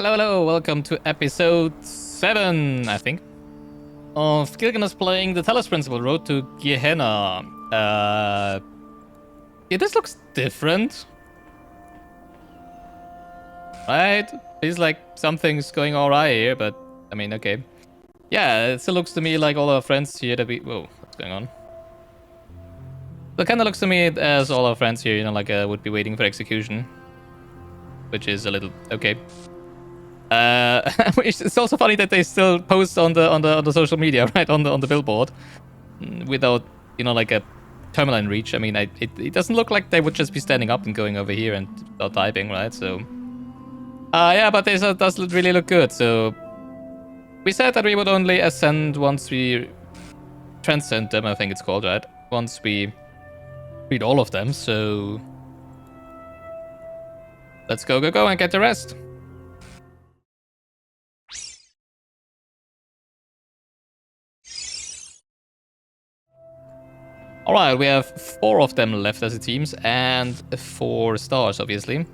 Hello, welcome to episode 7, I think, of Gilganos playing the Talos Principle Road to Gehenna. Yeah, this looks different. Right? Feels like something's going alright here, but, I mean, okay. Yeah, it still looks to me like all our friends here that we... Whoa, what's going on? It kind of looks to me as all our friends here, like, would be waiting for execution. Which is a little... okay. It's also funny that they still post on the social media, right, on the billboard, without like a timeline reach. I mean, it doesn't look like they would just be standing up and going over here and start typing, right? So, yeah, but this does really look good. So, we said that we would only ascend once we transcend them. I think it's called, right? Once we read all of them. So, let's go and get the rest. Alright, we have 4 of them left as it seems, and 4 stars, obviously.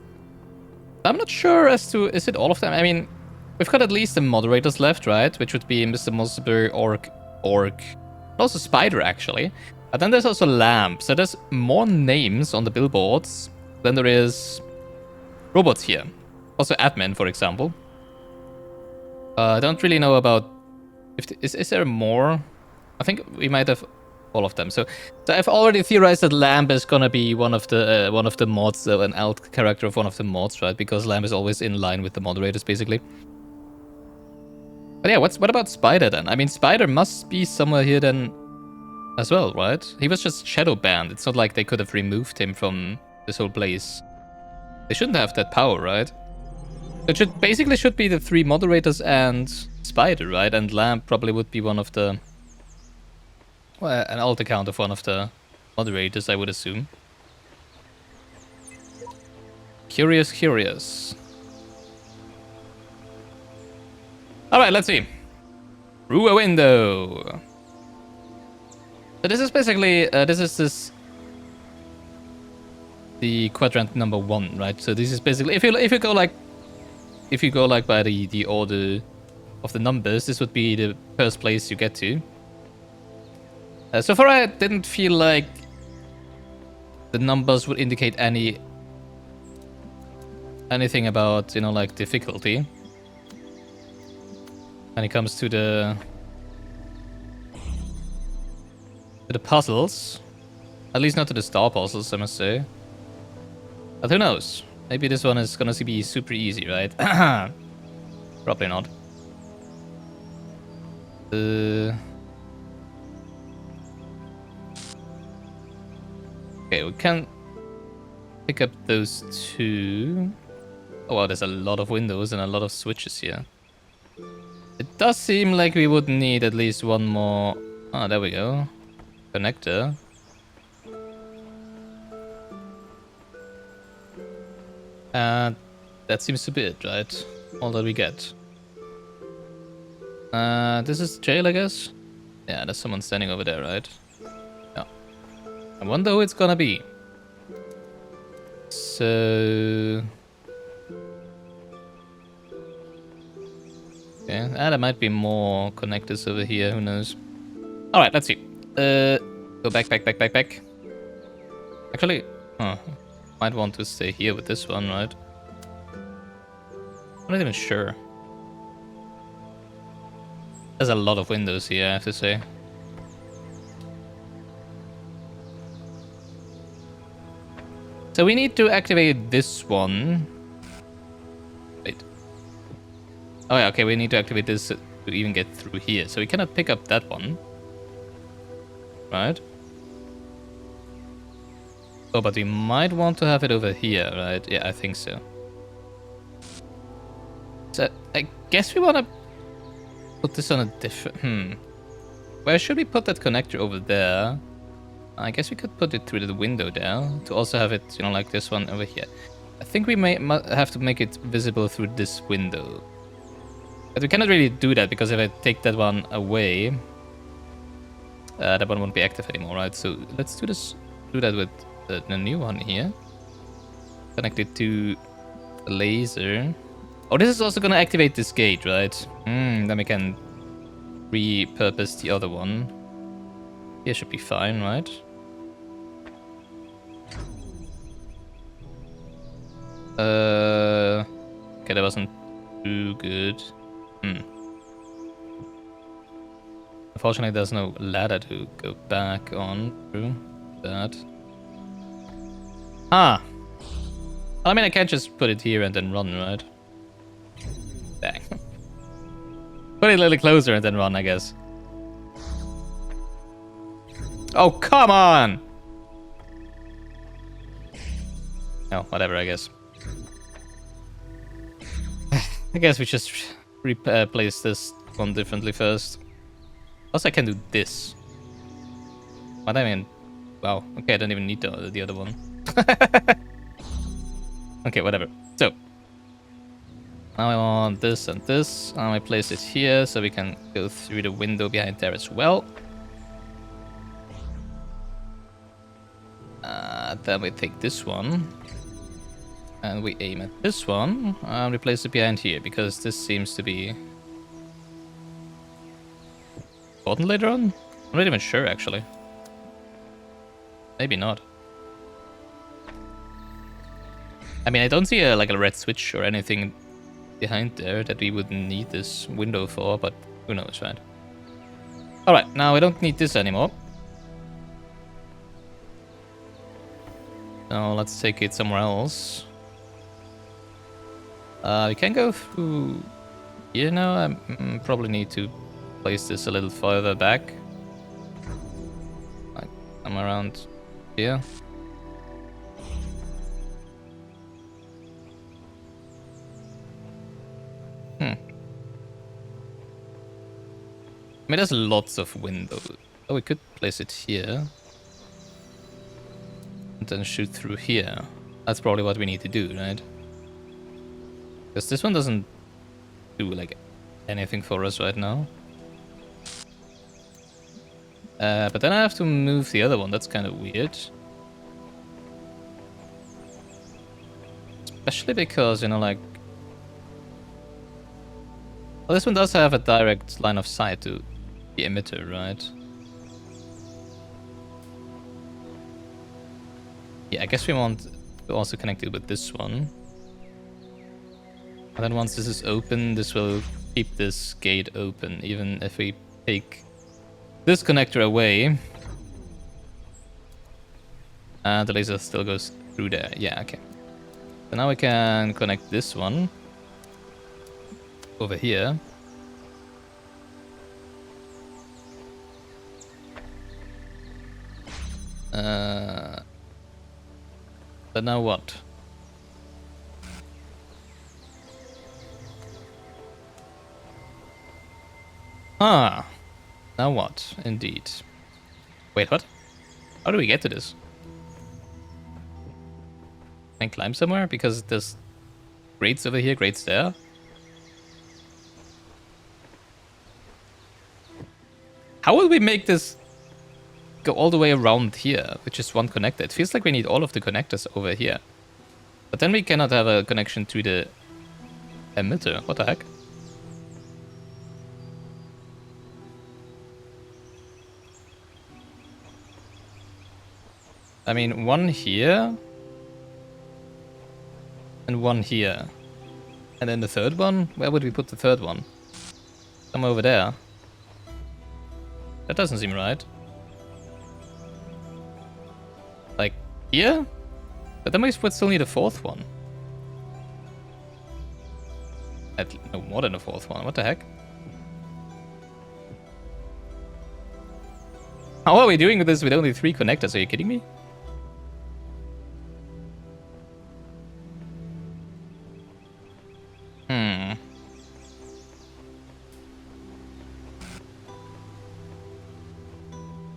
I'm not sure as to... is it all of them? I mean, we've got at least the moderators left, right? Which would be Mr. Mosberg, Orc, also Spider, actually. And then there's also Lamp, so there's more names on the billboards than there is robots here. Also Admin, for example. I don't really know about... Is there more? I think we might have... all of them. So I've already theorized that Lamb is gonna be one of the mods, an alt character of one of the mods, right? Because Lamb is always in line with the moderators, basically. But yeah, what about Spider then? I mean, Spider must be somewhere here then, as well, right? He was just shadow banned. It's not like they could have removed him from this whole place. They shouldn't have that power, right? It should be the 3 moderators and Spider, right? And Lamb probably would be one of the... well, an alt account of one of the moderators, I would assume. Curious. Alright, let's see. Through a window. So this is basically, the quadrant number 1, right? So this is basically, if you go like by the order of the numbers, this would be the first place you get to. So far, I didn't feel like the numbers would indicate anything about, like difficulty when it comes to the puzzles. At least not to the star puzzles, I must say. But who knows? Maybe this one is gonna be super easy, right? Probably not. Okay, we can pick up those 2. Oh wow, there's a lot of windows and a lot of switches here. It does seem like we would need at least one more... oh, there we go. Connector. And that seems to be it, right? All that we get. This is jail, I guess? Yeah, there's someone standing over there, right? I wonder who it's gonna be. So... okay, there might be more connectors over here, who knows. Alright, let's see. Go back. Actually, might want to stay here with this one, right? I'm not even sure. There's a lot of windows here, I have to say. So we need to activate this one. Wait. Oh yeah, okay, we need to activate this to even get through here. So we cannot pick up that one. Right? Oh, but we might want to have it over here, right? Yeah, I think so. So I guess we want to put this on a different... where should we put that connector over there? I guess we could put it through the window there to also have it, like this one over here. I think we may have to make it visible through this window. But we cannot really do that because if I take that one away, that one won't be active anymore, right? So let's do that with the new one here. Connect it to the laser. Oh, this is also gonna activate this gate, right? Then we can repurpose the other one. Here should be fine, right? Okay, that wasn't too good. Unfortunately, there's no ladder to go back on through that. Ah! I mean, I can't just put it here and then run, right? Dang. Put it a little closer and then run, I guess. Oh, come on! Oh, whatever, I guess. I guess we just replace this one differently first. Also, I can do this. What I mean... Wow, okay, I don't even need the other one. Okay, whatever. So, now I want this and this. Now I place it here so we can go through the window behind there as well. Then we take this one. And we aim at this one. And we place it behind here because this seems to be important later on. I'm not even sure actually. Maybe not. I mean, I don't see like a red switch or anything behind there that we would need this window for, but who knows, right? Alright, now we don't need this anymore. Now let's take it somewhere else. We can go through here now. I probably need to place this a little further back. Like, I'm around here. I mean, there's lots of windows. Oh, we could place it here. And then shoot through here. That's probably what we need to do, right? Because this one doesn't do, like, anything for us right now. But then I have to move the other one. That's kind of weird. Especially because, you know, like... Well, this one does have a direct line of sight to the emitter, right? Yeah, I guess we want to also connect it with this one. And then once this is open, this will keep this gate open, even if we take this connector away. And the laser still goes through there. Yeah, okay. So now we can connect this one over here. But now what? Ah, now what? Indeed. Wait, what? How do we get to this? Can I climb somewhere? Because there's grates over here, grates there. How will we make this go all the way around here with just one connector? It feels like we need all of the connectors over here. But then we cannot have a connection to the emitter. What the heck? I mean, one here. And one here. And then the third one? Where would we put the third one? Somewhere over there. That doesn't seem right. Like, here? But then we would still need a fourth one. No, more than a fourth one. What the heck? How are we doing this with only 3 connectors? Are you kidding me?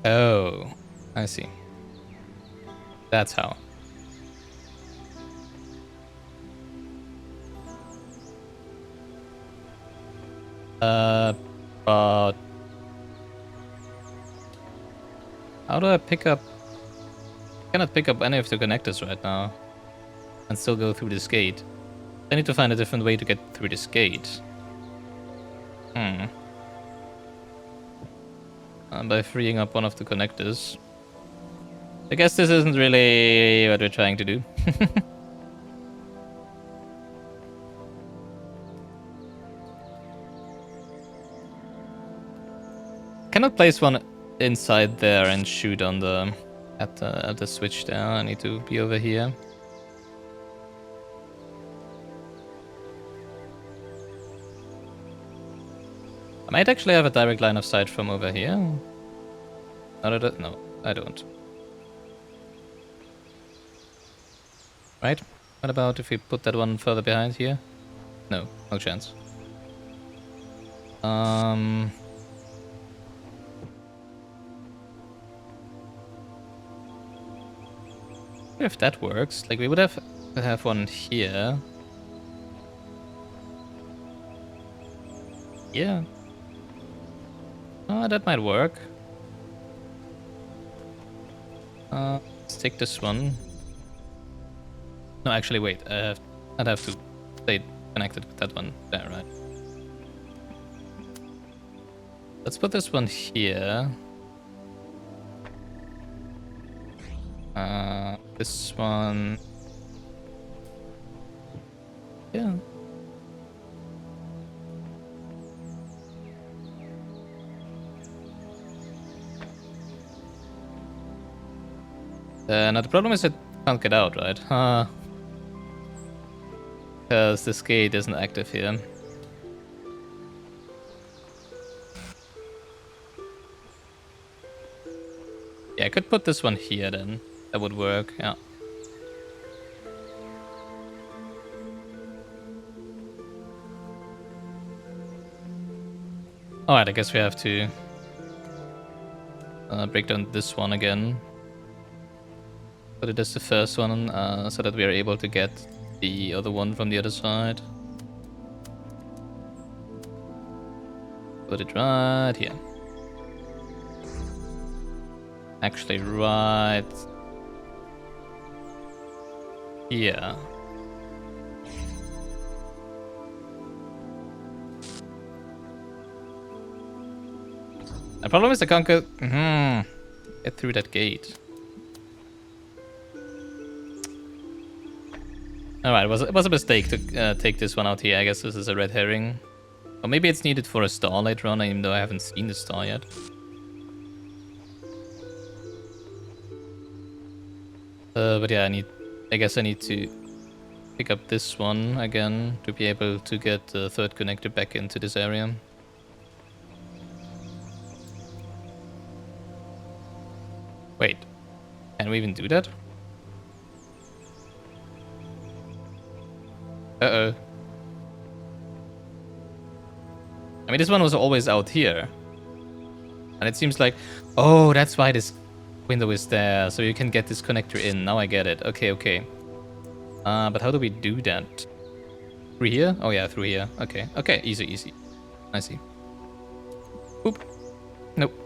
Oh, I see. That's how. But how do I pick up? I cannot pick up any of the connectors right now and still go through this gate. I need to find a different way to get through this gate. By freeing up one of the connectors. I guess this isn't really what we're trying to do. Cannot place one inside there and shoot on the at the switch there. I need to be over here. I might actually have a direct line of sight from over here. No, I don't. Right? What about if we put that one further behind here? No, no chance. If that works, like we would have to have one here. Yeah. That might work. Let's take this one. No, actually, wait. I'd have to stay connected with that one there, right? Let's put this one here. This one. Yeah. Now the problem is it can't get out, right? Because this gate isn't active here. Yeah, I could put this one here then. That would work, yeah. Alright, I guess we have to break down this one again. Put it as the first one, so that we are able to get the other one from the other side. Put it right here. Actually, right here. The problem is I can't get through that gate. Alright, it was a mistake to take this one out here. I guess this is a red herring. Or maybe it's needed for a star later on, even though I haven't seen the star yet. But yeah, I guess I need to pick up this one again to be able to get the third connector back into this area. Wait, can we even do that? Uh-oh. I mean, this one was always out here. And it seems like... Oh, that's why this window is there. So you can get this connector in. Now I get it. Okay, okay. But how do we do that? Through here? Oh yeah, through here. Okay. Okay, easy, easy. I see. Oop. Nope.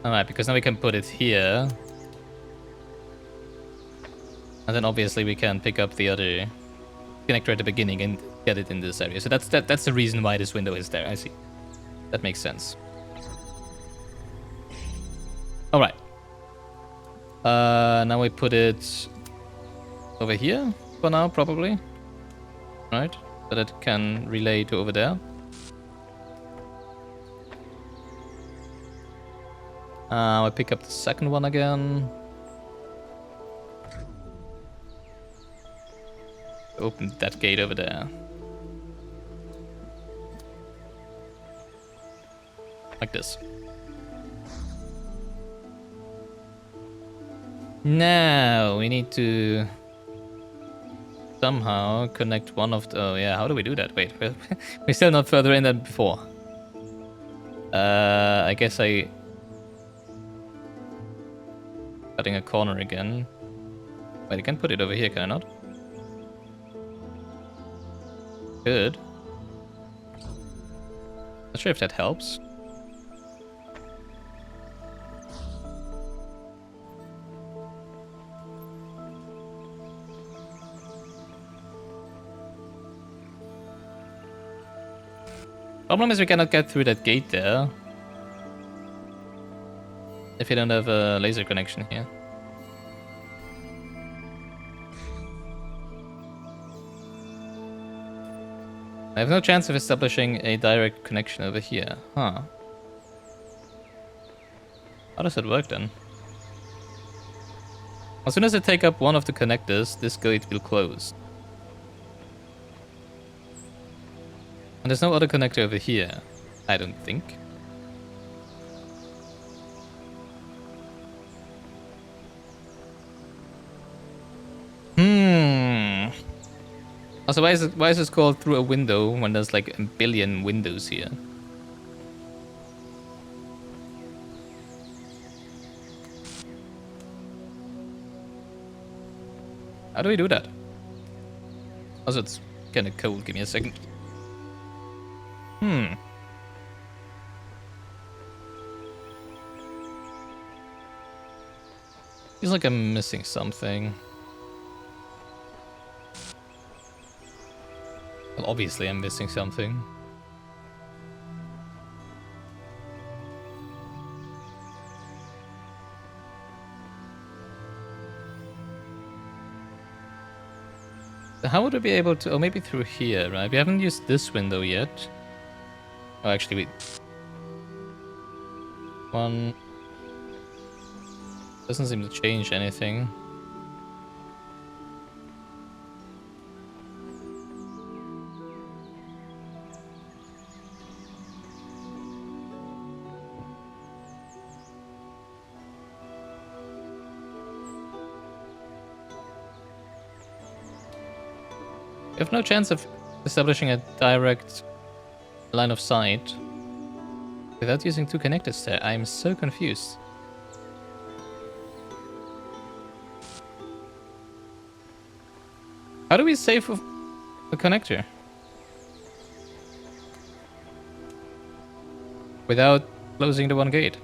Alright, because now we can put it here. And then obviously we can pick up the other connector at the beginning and get it in this area. So that's the reason why this window is there. I see. That makes sense. Alright. Now we put it over here for now, probably. Right? So that it can relay to over there. I pick up the second one again. Open that gate over there. Like this. Now we need to somehow connect one of the... Oh yeah, how do we do that? Wait, we're still not further in than before. I guess cutting a corner again. Wait, I can put it over here, can I not? Good. Not sure if that helps. Problem is we cannot get through that gate there. If you don't have a laser connection here. I have no chance of establishing a direct connection over here. Huh. How does that work then? As soon as I take up one of the connectors, this gate will close. And there's no other connector over here, I don't think. Also, why is this called through a window when there's like a billion windows here? How do we do that? Also, it's kind of cold. Give me a second. Feels like I'm missing something. Well, obviously I'm missing something. How would we be able to... Oh, maybe through here, right? We haven't used this window yet. Oh, actually, wait. One... Doesn't seem to change anything. We have no chance of establishing a direct line of sight without using two connectors there. I'm so confused. How do we save a connector without closing the one gate?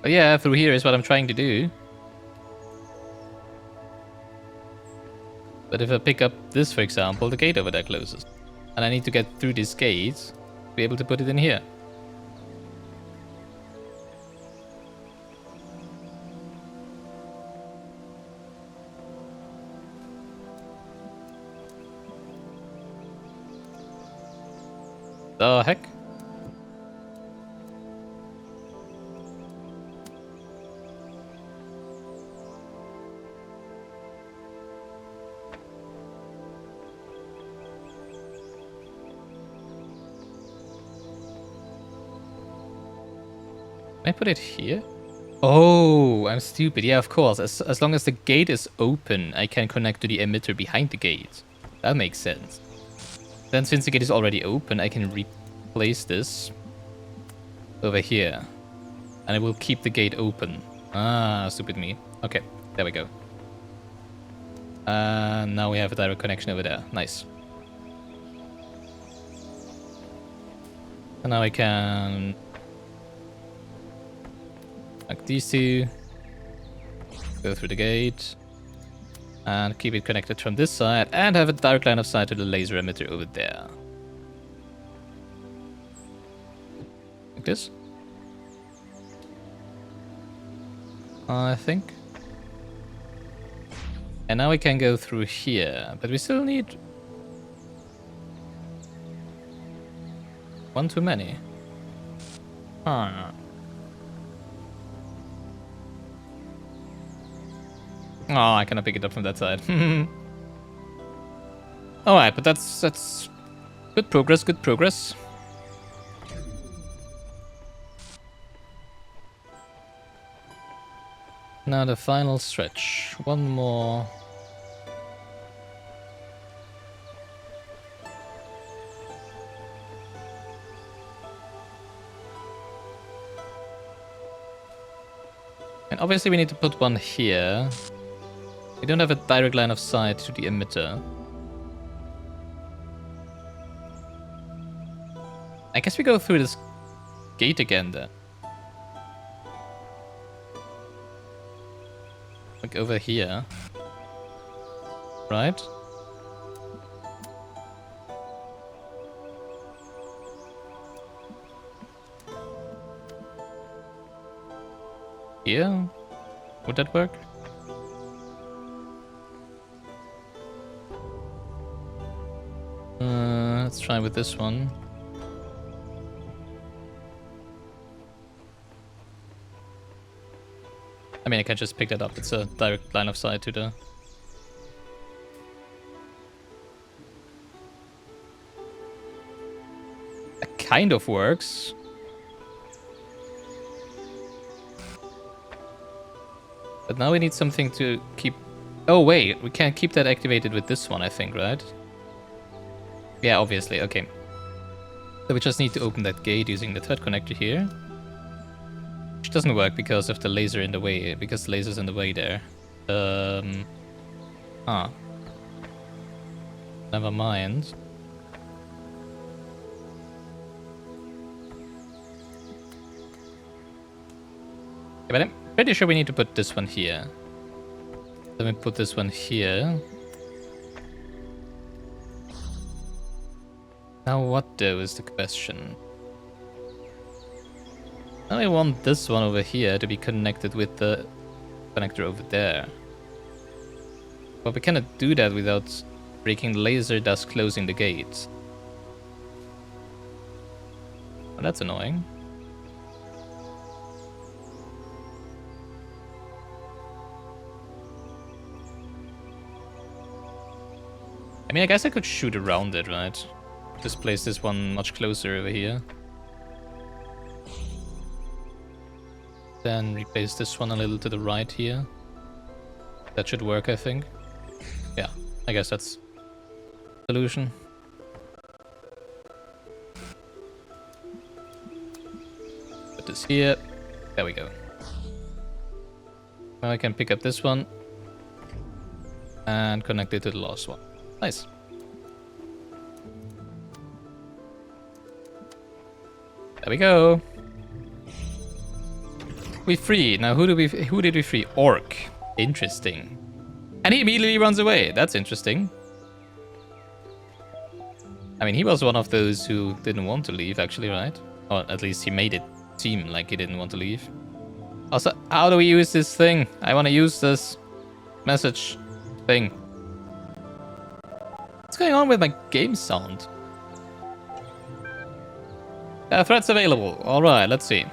Oh yeah, through here is what I'm trying to do. But if I pick up this, for example, the gate over there closes. And I need to get through this gate to be able to put it in here. The heck? Can I put it here? Oh, I'm stupid. Yeah, of course. As long as the gate is open, I can connect to the emitter behind the gate. That makes sense. Then since the gate is already open, I can replace this over here. And it will keep the gate open. Ah, stupid me. Okay, there we go. Now we have a direct connection over there. Nice. And now I can... like these two. Go through the gate. And keep it connected from this side. And have a direct line of sight to the laser emitter over there. Like this. I think. And now we can go through here. But we still need... one too many. Huh. Oh, I cannot pick it up from that side. Alright, but that's good progress, good progress. Now the final stretch. One more. And obviously we need to put one here. We don't have a direct line of sight to the emitter. I guess we go through this gate again then. Like over here. Right? here. Would that work? Let's try with this one. I mean, I can just pick that up. It's a direct line of sight to the... It kind of works. But now we need something to keep... Oh, wait. We can't keep that activated with this one, I think, right? Yeah, obviously. Okay. So we just need to open that gate using the thread connector here. Which doesn't work because of the laser in the way, because the laser's in the way there. Never mind. Yeah, but I'm pretty sure we need to put this one here. Let me put this one here. Now what though is the question? Now I want this one over here to be connected with the connector over there. But we cannot do that without breaking the laser, thus closing the gate. Well, that's annoying. I mean, I guess I could shoot around it, right? Just place this one much closer over here. Then replace this one a little to the right here. That should work, I think. Yeah, I guess that's the solution. Put this here. There we go. Now I can pick up this one and connect it to the last one. Nice. There we go. We free. Now who did we free? Orc. Interesting. And he immediately runs away. That's interesting. I mean, he was one of those who didn't want to leave, actually, right? Or at least he made it seem like he didn't want to leave. Also, how do we use this thing? I want to use this message thing. What's going on with my game sound? Threats available. Alright, let's see.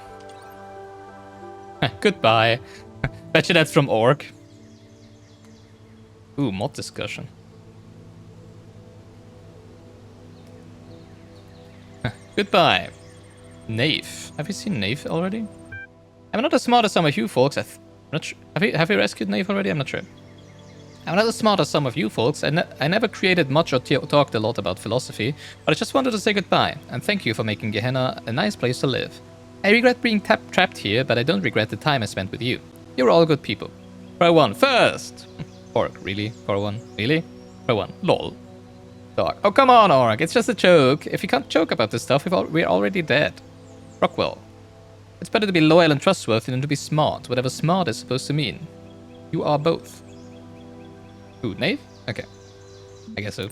Goodbye. Bet you that's from Orc. Ooh, mod discussion. Goodbye. Knave. Have you seen Knave already? I'm not as smart as some of you folks. I'm not sure. Have you rescued Knave already? I'm not sure. I'm not as smart as some of you folks. I never created much or talked a lot about philosophy, but I just wanted to say goodbye, and thank you for making Gehenna a nice place to live. I regret being trapped here, but I don't regret the time I spent with you. You're all good people. Pro 1 first! Orc, really? Pro 1? Really? Pro 1, lol. Dog. Oh, come on, Orc, it's just a joke. If you can't joke about this stuff, we're already dead. Rockwell. It's better to be loyal and trustworthy than to be smart, whatever smart is supposed to mean. You are both. Ooh, Knave? Okay. I guess so.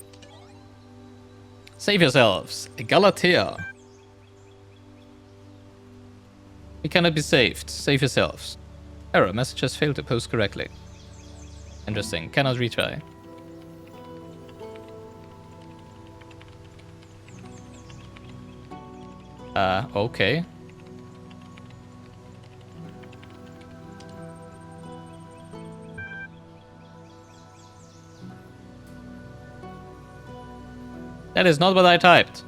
Save yourselves. Galatea. We cannot be saved. Save yourselves. Error. Message has failed to post correctly. Interesting. Cannot retry. Okay. That is not what I typed.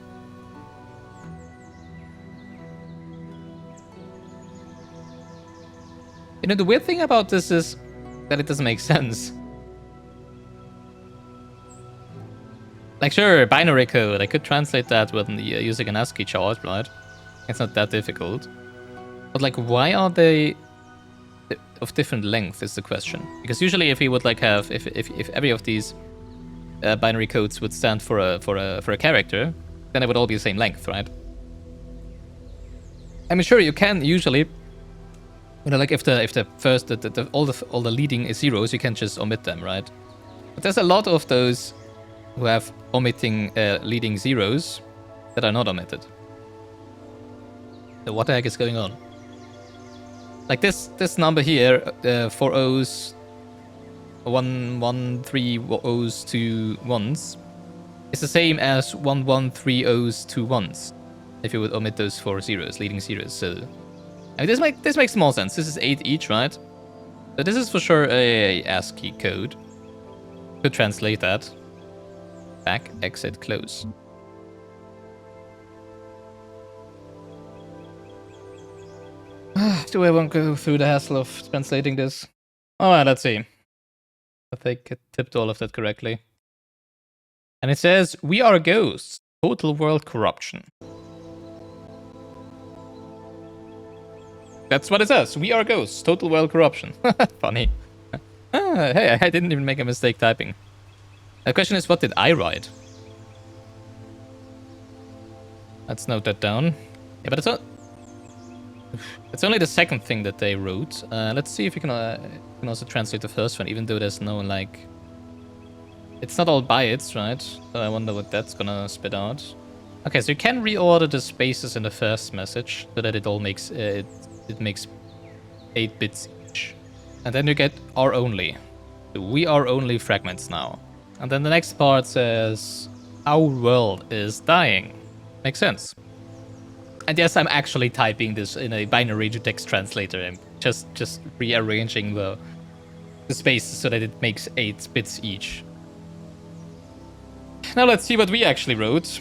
You know, the weird thing about this is that it doesn't make sense. Like, sure, binary code. I could translate that with using an ASCII chart, right? It's not that difficult. But, like, why are they of different length is the question. Because usually if we would, like, have... If every of these binary codes would stand for a character, then it would all be the same length, right? I mean, sure, you can usually, you know, like if the first all the leading zeros, you can just omit them, right? But there's a lot of those who have omitting leading zeros that are not omitted. So what the heck is going on? Like this number here, 4 O's, 113 O's, 2 1s, is the same as 113 O's, 2 1s. If you would omit those 4 zeros, leading zeros. So, I mean, this makes more sense. This is 8 each, right? So this is for sure a ASCII code. Could translate that. Back, exit, close. Do I want to go through the hassle of translating this? Alright, let's see. I think I tipped all of that correctly. And it says, we are ghosts. Total world corruption. That's what it says. We are ghosts. Total world corruption. Funny. Hey, I didn't even make a mistake typing. The question is, what did I write? Let's note that down. Yeah, but it's only the second thing that they wrote. Let's see if we can also translate the first one, even though there's no, like... It's not all bytes, right? So I wonder what that's gonna spit out. Okay, so you can reorder the spaces in the first message so that it all makes... it makes 8 bits each. And then you get are only. So we are only fragments now. And then the next part says, our world is dying. Makes sense. And yes, I'm actually typing this in a binary to text translator. I'm just rearranging the spaces so that it makes 8 bits each. Now let's see what we actually wrote.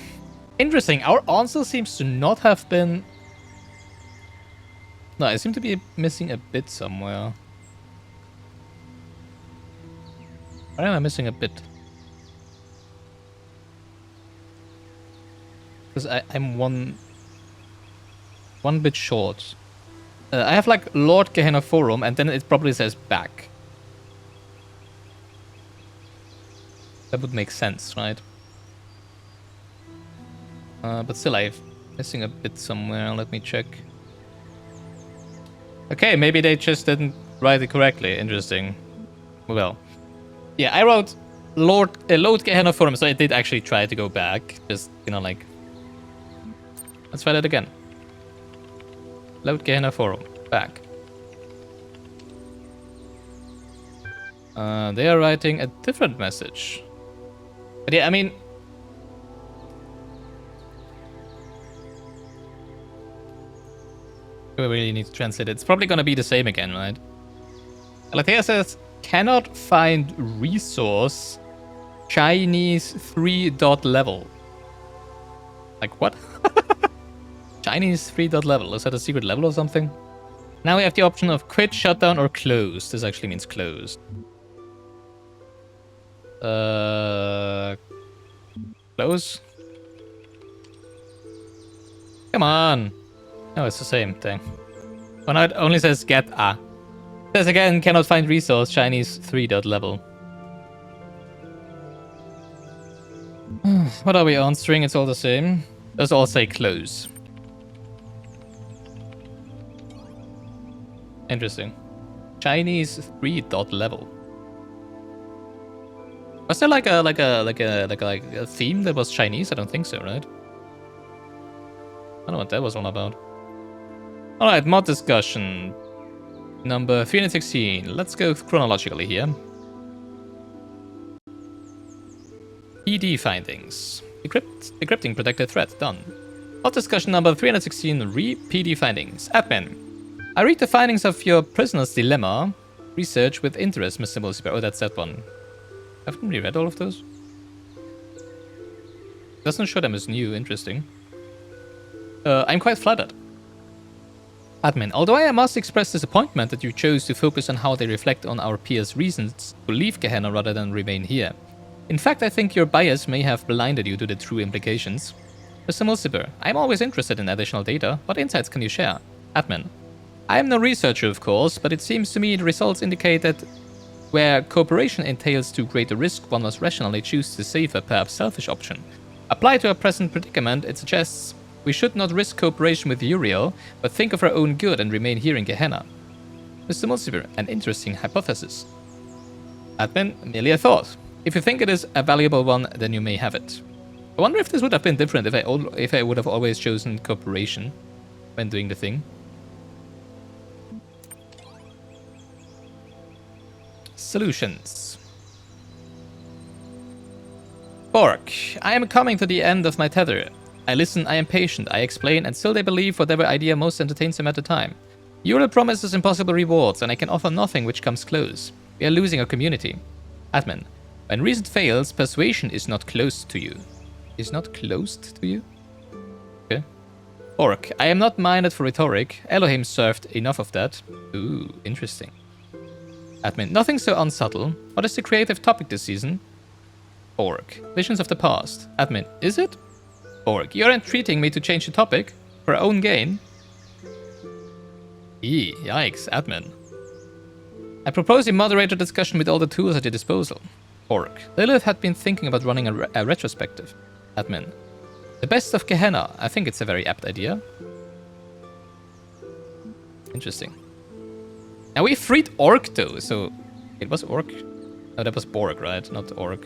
Interesting, our answer seems to not have been... No, I seem to be missing a bit somewhere. Why am I missing a bit? Because I'm one bit short. I have like Lord Gehenna Forum, and then it probably says back. That would make sense, right? But still, I'm missing a bit somewhere. Let me check. Okay, maybe they just didn't write it correctly. Interesting. Well, yeah, I wrote Lord Gehenna Forum, so I did actually try to go back. Just, you know, like... Let's try that again. Load Gehenna Forum. Back. They are writing a different message. But yeah, I mean... We really need to translate it. It's probably gonna be the same again, right? Alethea says, cannot find resource Chinese 3 dot level. Like what? Chinese 3 dot level. Is that a secret level or something? Now we have the option of quit, shutdown, or close. This actually means close. Close? Come on. No, it's the same thing. Oh, no, it only says get a. It says again, cannot find resource, Chinese 3 dot level. What are we answering? It's all the same. Those all say close. Interesting. Chinese 3 dot level. Was there like a theme that was Chinese? I don't think so, right? I don't know what that was all about. Alright, mod discussion. Number 316. Let's go chronologically here. PD findings. Decrypting protected thread. Done. Mod discussion number 316. PD findings. Admin. I read the findings of your prisoner's dilemma. Research with interest, Mr. Mulciber. Oh, that's that one. Haven't we read all of those? Doesn't show them as new. Interesting. I'm quite flattered. Admin, although I must express disappointment that you chose to focus on how they reflect on our peers' reasons to leave Gehenna rather than remain here. In fact, I think your bias may have blinded you to the true implications. Mr. Mulciber, I'm always interested in additional data. What insights can you share? Admin, I am no researcher, of course, but it seems to me the results indicate that where cooperation entails too great a risk, one must rationally choose the safer, perhaps selfish option. Applied to our present predicament, it suggests we should not risk cooperation with Uriel, but think of our own good and remain here in Gehenna. Mr. Mulciber, an interesting hypothesis. Admin, merely a thought. If you think it is a valuable one, then you may have it. I wonder if this would have been different if I would have always chosen cooperation when doing the thing. Solutions. Bork, I am coming to the end of my tether. I listen, I am patient, I explain, and still they believe whatever idea most entertains them at the time. Uriel promises impossible rewards, and I can offer nothing which comes close. We are losing our community. Admin, when reason fails, persuasion is not close to you. Is not closed to you? Okay. Bork, I am not minded for rhetoric. ELOHIM served enough of that. Ooh, interesting. Admin, nothing so unsubtle. What is the creative topic this season? Bork, visions of the past. Admin, is it? Bork, you're entreating me to change the topic? For our own gain? Yikes, admin. I propose a moderator discussion with all the tools at your disposal. Bork, Lilith had been thinking about running a retrospective. Admin, the best of Gehenna. I think it's a very apt idea. Interesting. Now we freed Orc though, so it was Orc. No, that was Bork, right? Not Orc.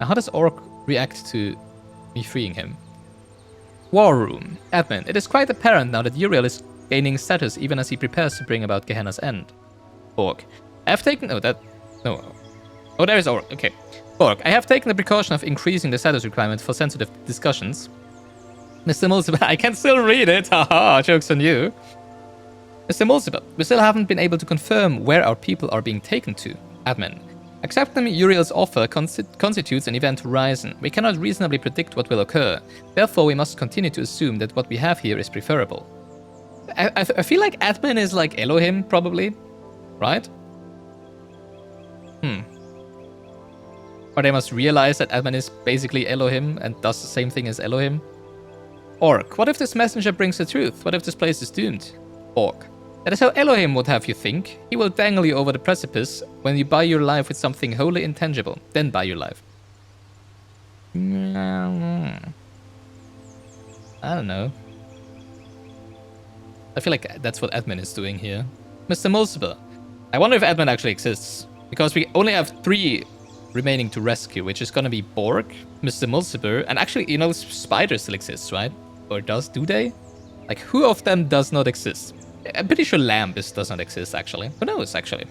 Now how does Orc react to me freeing him? War Room. Admin, it is quite apparent now that Uriel is gaining status even as he prepares to bring about Gehenna's end. Bork, I have taken... Oh, there is Orc. Okay. Bork, I have taken the precaution of increasing the status requirement for sensitive discussions. Mr. Mulciber, I can still read it. Haha, joke's on you. Mr. Mulciber, we still haven't been able to confirm where our people are being taken to. Admin, accepting Uriel's offer constitutes an event horizon. We cannot reasonably predict what will occur. Therefore, we must continue to assume that what we have here is preferable. I feel like admin is like ELOHIM, probably. Right? Or they must realize that admin is basically ELOHIM and does the same thing as ELOHIM. Orc, what if this messenger brings the truth? What if this place is doomed? Orc, that is how ELOHIM would have you think. He will dangle you over the precipice when you buy your life with something wholly intangible. Then buy your life. I don't know. I feel like that's what admin is doing here. Mr. Mulciber, I wonder if admin actually exists. Because we only have 3 remaining to rescue, which is gonna be Bork, Mr. Mulciber, and actually, you know, Spider still exists, right? Or do they? Like, who of them does not exist? I'm pretty sure Lamb does not exist, actually. Who knows, actually?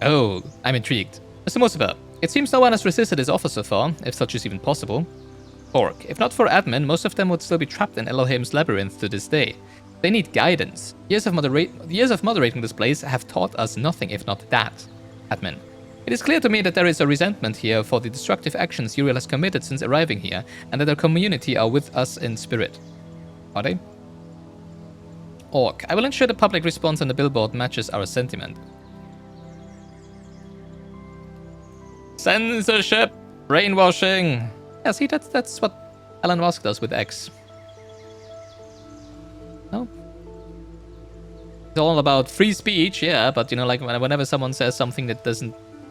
Oh, I'm intrigued. Mr. Mulciber, it seems no one has resisted his offer so far, if such is even possible. Bork, if not for admin, most of them would still be trapped in ELOHIM's labyrinth to this day. They need guidance. Years of moderating this place have taught us nothing if not that. Admin, it is clear to me that there is a resentment here for the destructive actions Uriel has committed since arriving here, and that our community are with us in spirit. Are they? Orc, I will ensure the public response on the billboard matches our sentiment. Censorship! Brainwashing! Yeah, see, that's what Elon Musk does with X. No? It's all about free speech, yeah, but you know, like whenever someone says something that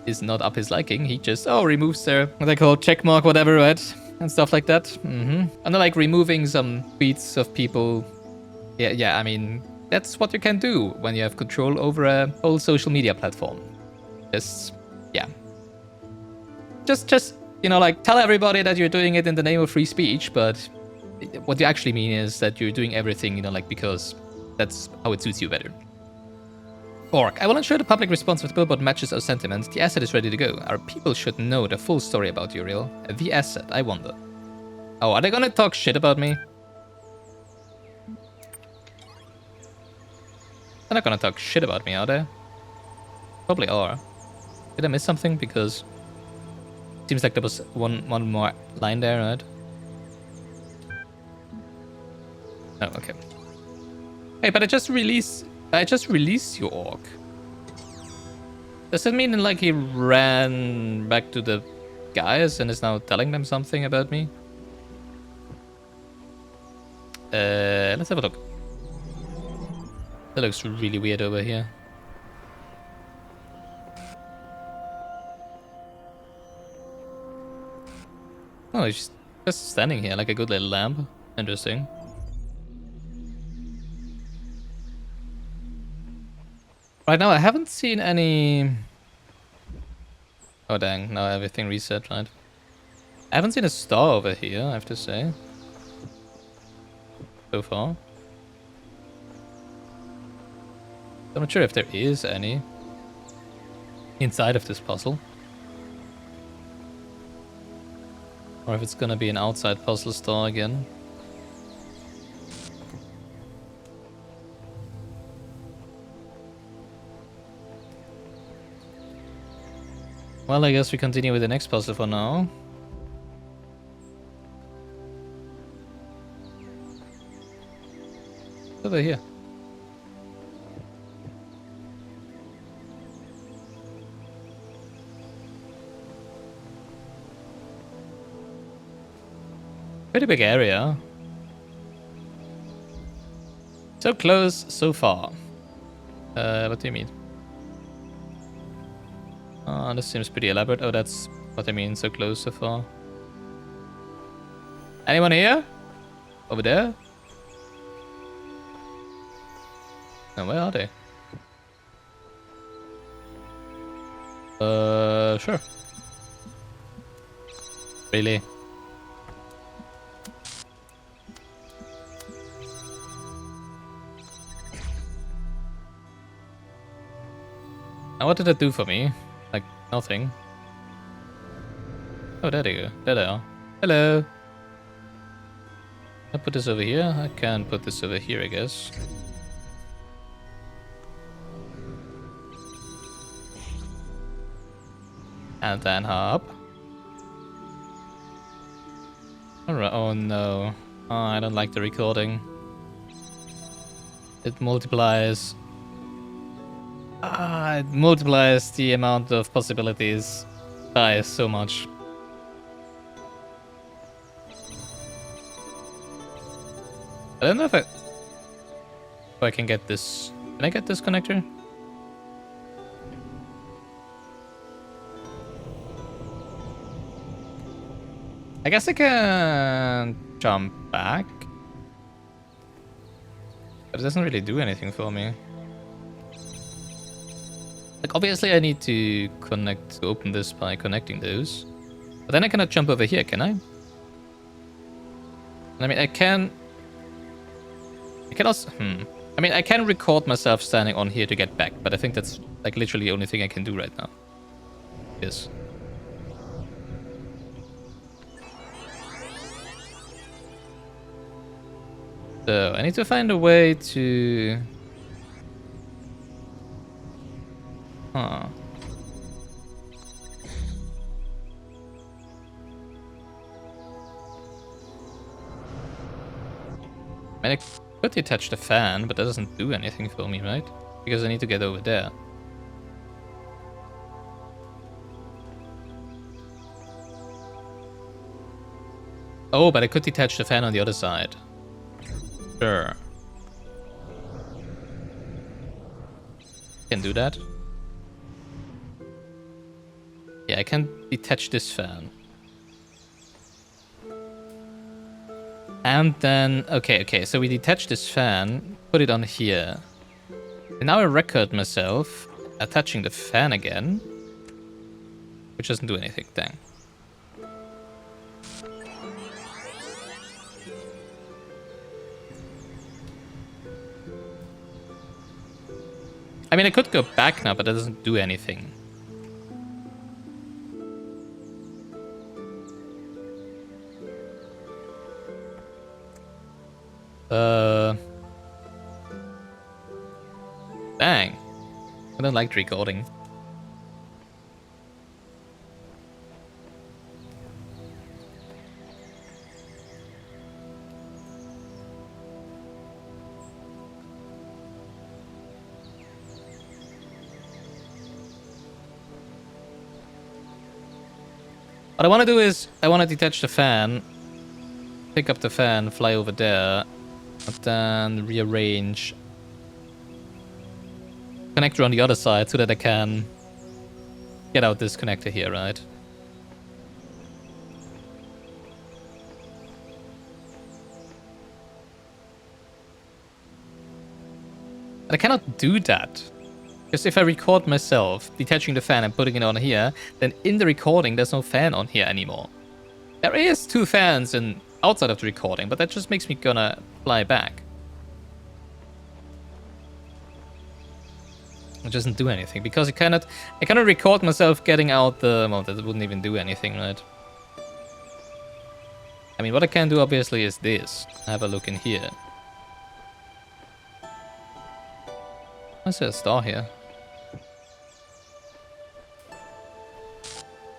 is not up his liking, he just, removes their, what they call checkmark, whatever, right? And stuff like that. And then like removing some tweets of people. Yeah, I mean, that's what you can do when you have control over a whole social media platform. Just, you know, like, tell everybody that you're doing it in the name of free speech, but what you actually mean is that you're doing everything, you know, like, because that's how it suits you better. Orc, I will ensure the public response of the billboard matches our sentiments. The asset is ready to go. Our people should know the full story about Uriel. The asset, I wonder. Oh, are they gonna talk shit about me? They're not gonna talk shit about me, are they? Probably are. Did I miss something? Because seems like there was one more line there, right? Oh, okay. Hey, but I just released your Orc. Does that mean like he ran back to the guys and is now telling them something about me? Let's have a look. That looks really weird over here. Oh, he's just standing here like a good little lamp. Interesting. Right now, I haven't seen any... Oh dang, now everything reset, right? I haven't seen a star over here, I have to say. so far. I'm not sure if there is any inside of this puzzle. Or if it's gonna be an outside puzzle star again. Well, I guess we continue with the next puzzle for now. Over here. Pretty big area. So close, so far. What do you mean? This seems pretty elaborate. Oh, that's what I mean, so close, so far. Anyone here? Over there? No, where are they? Sure. Really? Now what did that do for me? Like, nothing. Oh, there they go. There they are. Hello! I put this over here? I can put this over here, I guess. And then hop. Alright, oh no. Oh, I don't like the recording. It multiplies. It multiplies the amount of possibilities by so much. I don't know if I can get this. Can I get this connector? I guess I can jump back. But it doesn't really do anything for me. Like, obviously I need to connect to open this by connecting those. But then I cannot jump over here, can I? I mean, I can also... I mean, I can record myself standing on here to get back, but I think that's, like, literally the only thing I can do right now. Yes. So, I need to find a way to... Huh. I mean, I could detach the fan, but that doesn't do anything for me, right? Because I need to get over there. Oh, but I could detach the fan on the other side. Sure. Can do that. Yeah, I can detach this fan. And then, okay, so we detach this fan, put it on here. And now I record myself attaching the fan again, which doesn't do anything, dang. I mean, I could go back now, but that doesn't do anything. Dang. I don't like recording. What I want to do is, I want to detach the fan, pick up the fan, fly over there, and then rearrange connector on the other side so that I can get out this connector here, right? But I cannot do that. Because if I record myself detaching the fan and putting it on here, then in the recording there's no fan on here anymore. There is two fans in outside of the recording, but that just makes me gonna fly back. It doesn't do anything because I cannot record myself getting out the, well, that wouldn't even do anything, right? I mean, what I can do obviously is this. Have a look in here. I see a star here.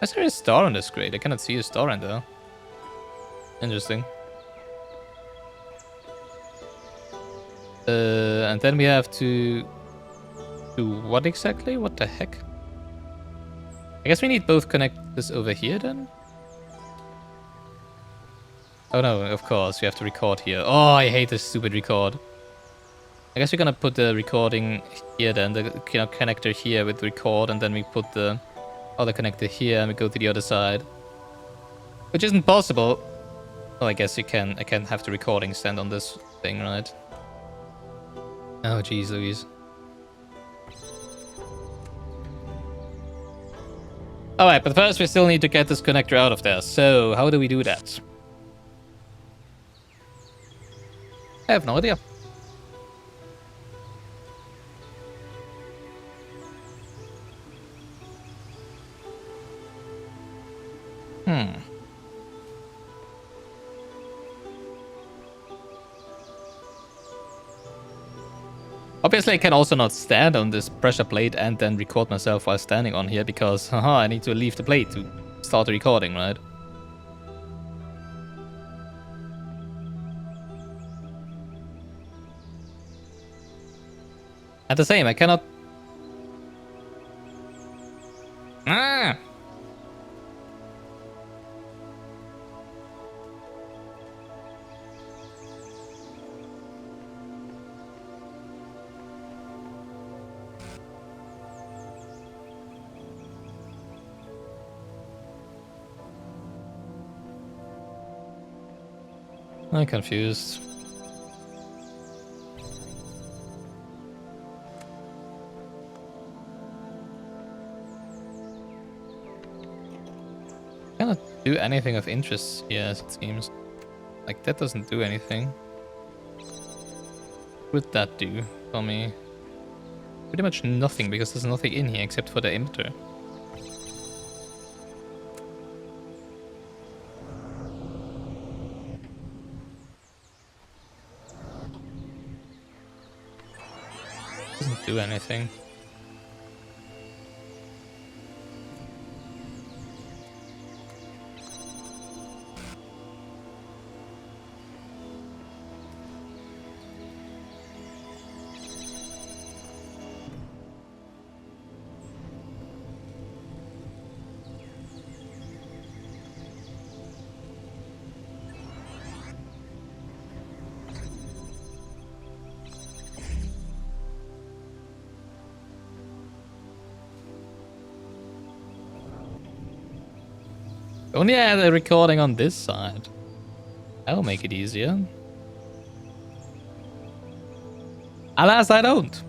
Is there a star on this grid? I cannot see a star in there. Interesting. And then we have to do what exactly? What the heck? I guess we need both connectors over here then? Oh no, of course, we have to record here. Oh, I hate this stupid record. I guess we're gonna put the recording here then, the connector here with record, and then we put the other connector here and we go to the other side. Which isn't possible. Well, I guess I can have the recording stand on this thing, right? Oh, jeez Louise. Alright, but first we still need to get this connector out of there. So, how do we do that? I have no idea. Obviously, I can also not stand on this pressure plate and then record myself while standing on here because, haha, I need to leave the plate to start the recording, right? At the same, I cannot... Ah! I'm confused. Cannot do anything of interest here, as it seems. Like, that doesn't do anything. What would that do for me? Pretty much nothing, because there's nothing in here except for the emitter. Doesn't do anything. Only I had a recording on this side. That'll make it easier. Alas, I don't.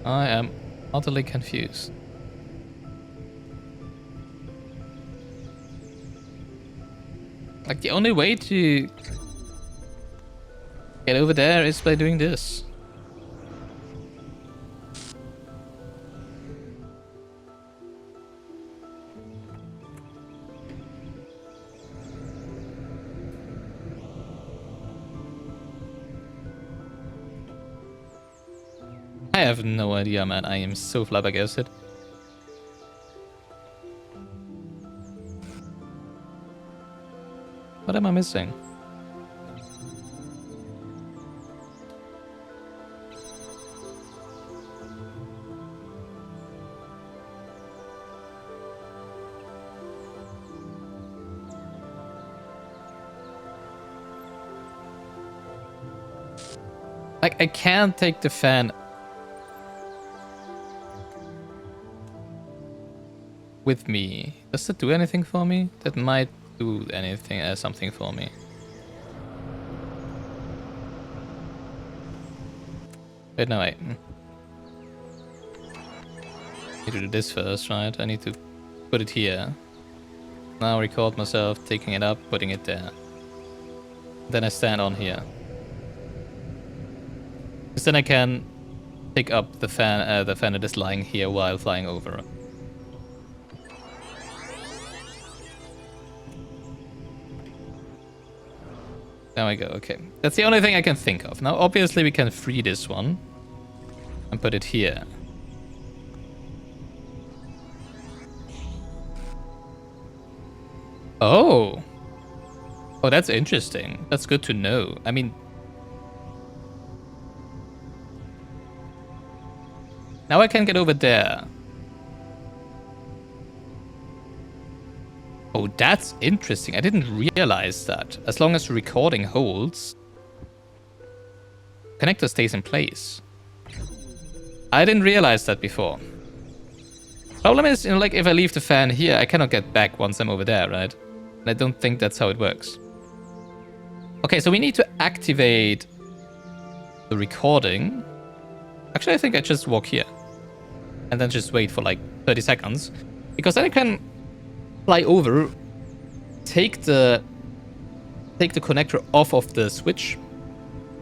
I am utterly confused. Like, the only way to get over there is by doing this. I have no idea, man. I am so flabbergasted. What am I missing? Like, I can't take the fan with me. Does that do anything for me? That might do anything, something for me. Wait, no, wait. I need to do this first, right? I need to put it here. Now record myself taking it up, putting it there. Then I stand on here. Because then I can pick up the fan that is lying here while flying over. There we go, okay. That's the only thing I can think of. Now, obviously, we can free this one and put it here. Oh. Oh, that's interesting. That's good to know. I mean, now I can get over there. Oh, that's interesting. I didn't realize that. As long as the recording holds, connector stays in place. I didn't realize that before. Problem is, like if I leave the fan here, I cannot get back once I'm over there, right? And I don't think that's how it works. Okay, so we need to activate the recording. Actually, I think I just walk here. And then just wait for like 30 seconds. Because then I can fly over, take the connector off of the switch.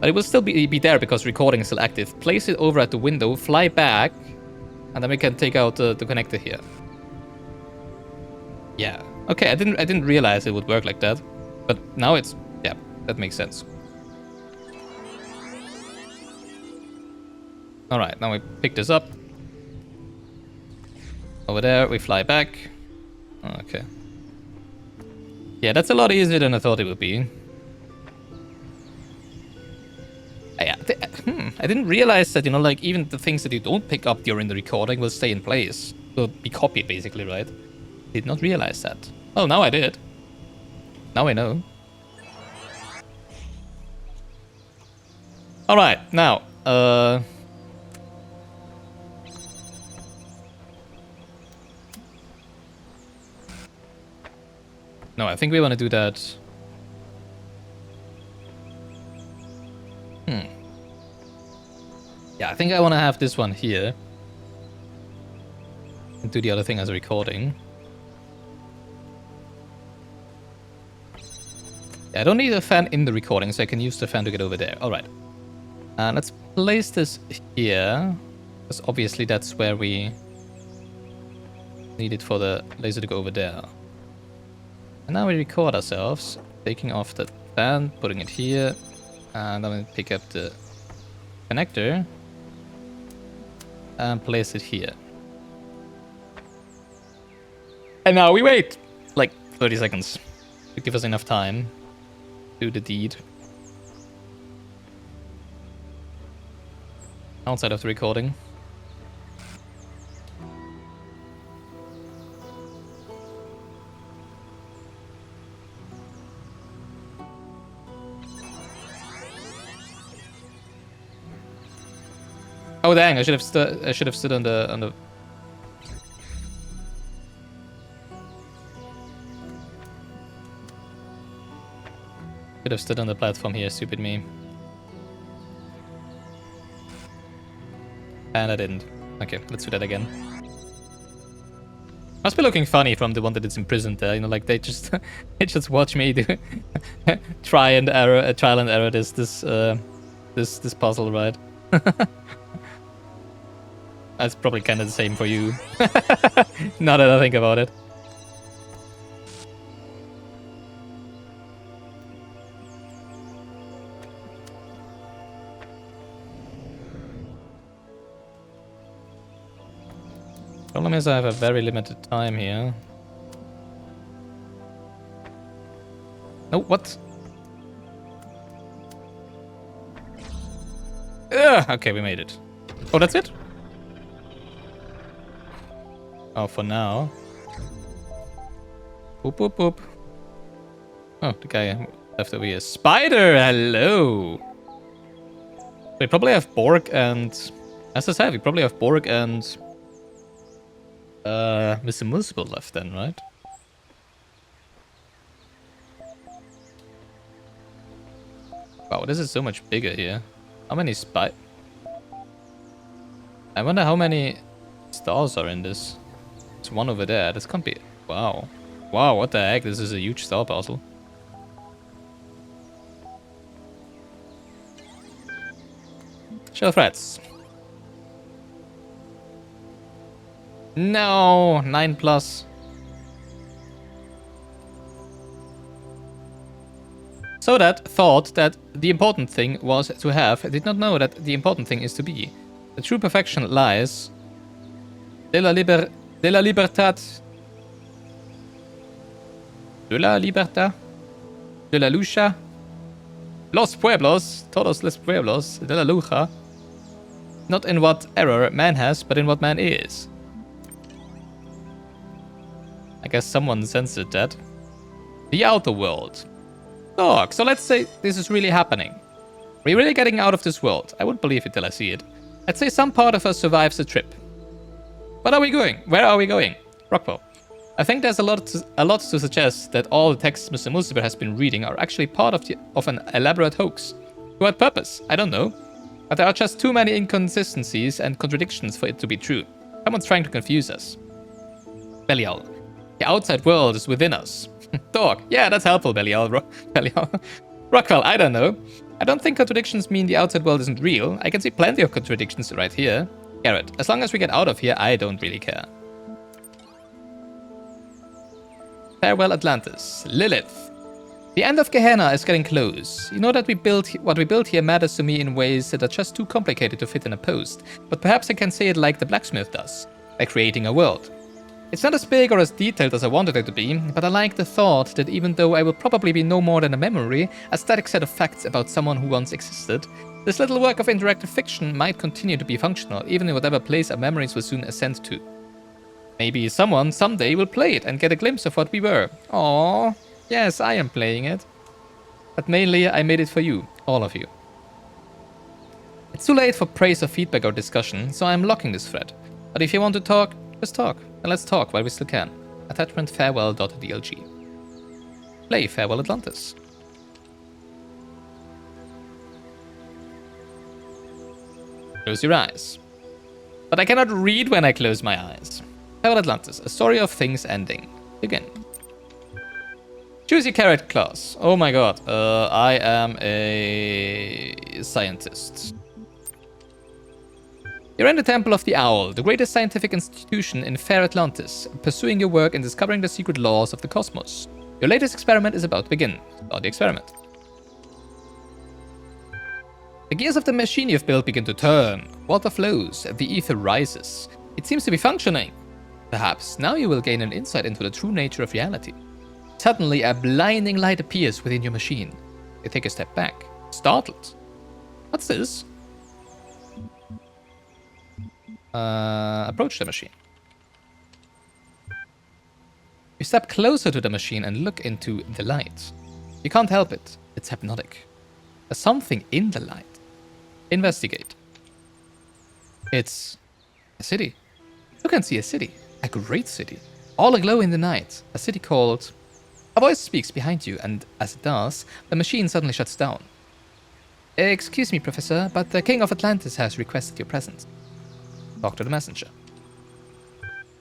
But it will still be there because recording is still active. Place it over at the window, fly back, and then we can take out the connector here. Yeah. Okay, I didn't realize it would work like that. But now it's, yeah, that makes sense. Alright, now we pick this up. Over there, we fly back. Okay. Yeah, that's a lot easier than I thought it would be. I didn't realize that, you know, like, even the things that you don't pick up during the recording will stay in place. Will be copied, basically, right? Did not realize that. Oh, now I did. Now I know. Alright, now, no, I think we want to do that. Yeah, I think I want to have this one here. And do the other thing as a recording. Yeah, I don't need a fan in the recording, so I can use the fan to get over there. Alright. Let's place this here. Because obviously that's where we need it for the laser to go over there. And now we record ourselves, taking off the fan, putting it here, and then we pick up the connector and place it here. And now we wait like 30 seconds to give us enough time to do the deed. Outside of the recording. Oh dang! I should have stood on the. Should have stood on the platform here. Stupid me. And I didn't. Okay, let's do that again. Must be looking funny from the one that is imprisoned there. You know, like they just they just watch me do trial and error this puzzle, right? That's probably kind of the same for you. Now that I think about it. Problem is I have a very limited time here. No, what? Ugh, okay, we made it. Oh, that's it? Oh, for now. Boop, boop, boop. Oh, the guy left over here. Spider, hello! We probably have Borg and... As I said, we probably have Borg and... Mr. Multiple left then, right? Wow, this is so much bigger here. How many I wonder how many stars are in this. There's one over there. This can't be... Wow. Wow, what the heck? This is a huge star parcel. Show threats. No, 9 plus. So that thought that the important thing was to have, did not know that the important thing is to be. The true perfection lies de la libertad. De la libertad. De la lucha. Los pueblos. Todos los pueblos. De la lucha. Not in what error man has, but in what man is. I guess someone censored that. The outer world. Dog, so let's say this is really happening. We're really getting out of this world. I won't believe it till I see it. Let's say some part of us survives the trip. What are we going? Where are we going? Rockwell. I think there's a lot to suggest that all the texts Mr. Musiber has been reading are actually part of an elaborate hoax. To what purpose? I don't know. But there are just too many inconsistencies and contradictions for it to be true. Someone's trying to confuse us. Belial. The outside world is within us. Dog. Yeah, that's helpful, Belial. Belial. Rockwell, I don't know. I don't think contradictions mean the outside world isn't real. I can see plenty of contradictions right here. Garrett, as long as we get out of here, I don't really care. Farewell, Atlantis. Lilith. The end of Gehenna is getting close. You know that what we built here matters to me in ways that are just too complicated to fit in a post. But perhaps I can say it like the blacksmith does, by creating a world. It's not as big or as detailed as I wanted it to be, but I like the thought that even though I will probably be no more than a memory, a static set of facts about someone who once existed, this little work of interactive fiction might continue to be functional, even in whatever place our memories will soon ascend to. Maybe someone someday will play it and get a glimpse of what we were. Aww, yes, I am playing it. But mainly, I made it for you, all of you. It's too late for praise or feedback or discussion, so I'm locking this thread. But if you want to talk, just talk. And let's talk while we still can. Attachment farewell.dlg. Play Farewell Atlantis. Close your eyes. But I cannot read when I close my eyes. Farewell Atlantis, a story of things ending. Begin. Choose your character class. Oh my god. I am a scientist. You're in the Temple of the Owl, the greatest scientific institution in fair Atlantis, pursuing your work in discovering the secret laws of the cosmos. Your latest experiment is about to begin. Start the experiment. The gears of the machine you've built begin to turn. Water flows, the ether rises. It seems to be functioning. Perhaps now you will gain an insight into the true nature of reality. Suddenly, a blinding light appears within your machine. You take a step back, startled. What's this? Approach the machine. You step closer to the machine and look into the light. You can't help it. It's hypnotic. There's something in the light. Investigate. It's a city. You can see a city. A great city. All aglow in the night. A city called... A voice speaks behind you, and as it does, the machine suddenly shuts down. Excuse me, Professor, but the King of Atlantis has requested your presence. Talk to the messenger.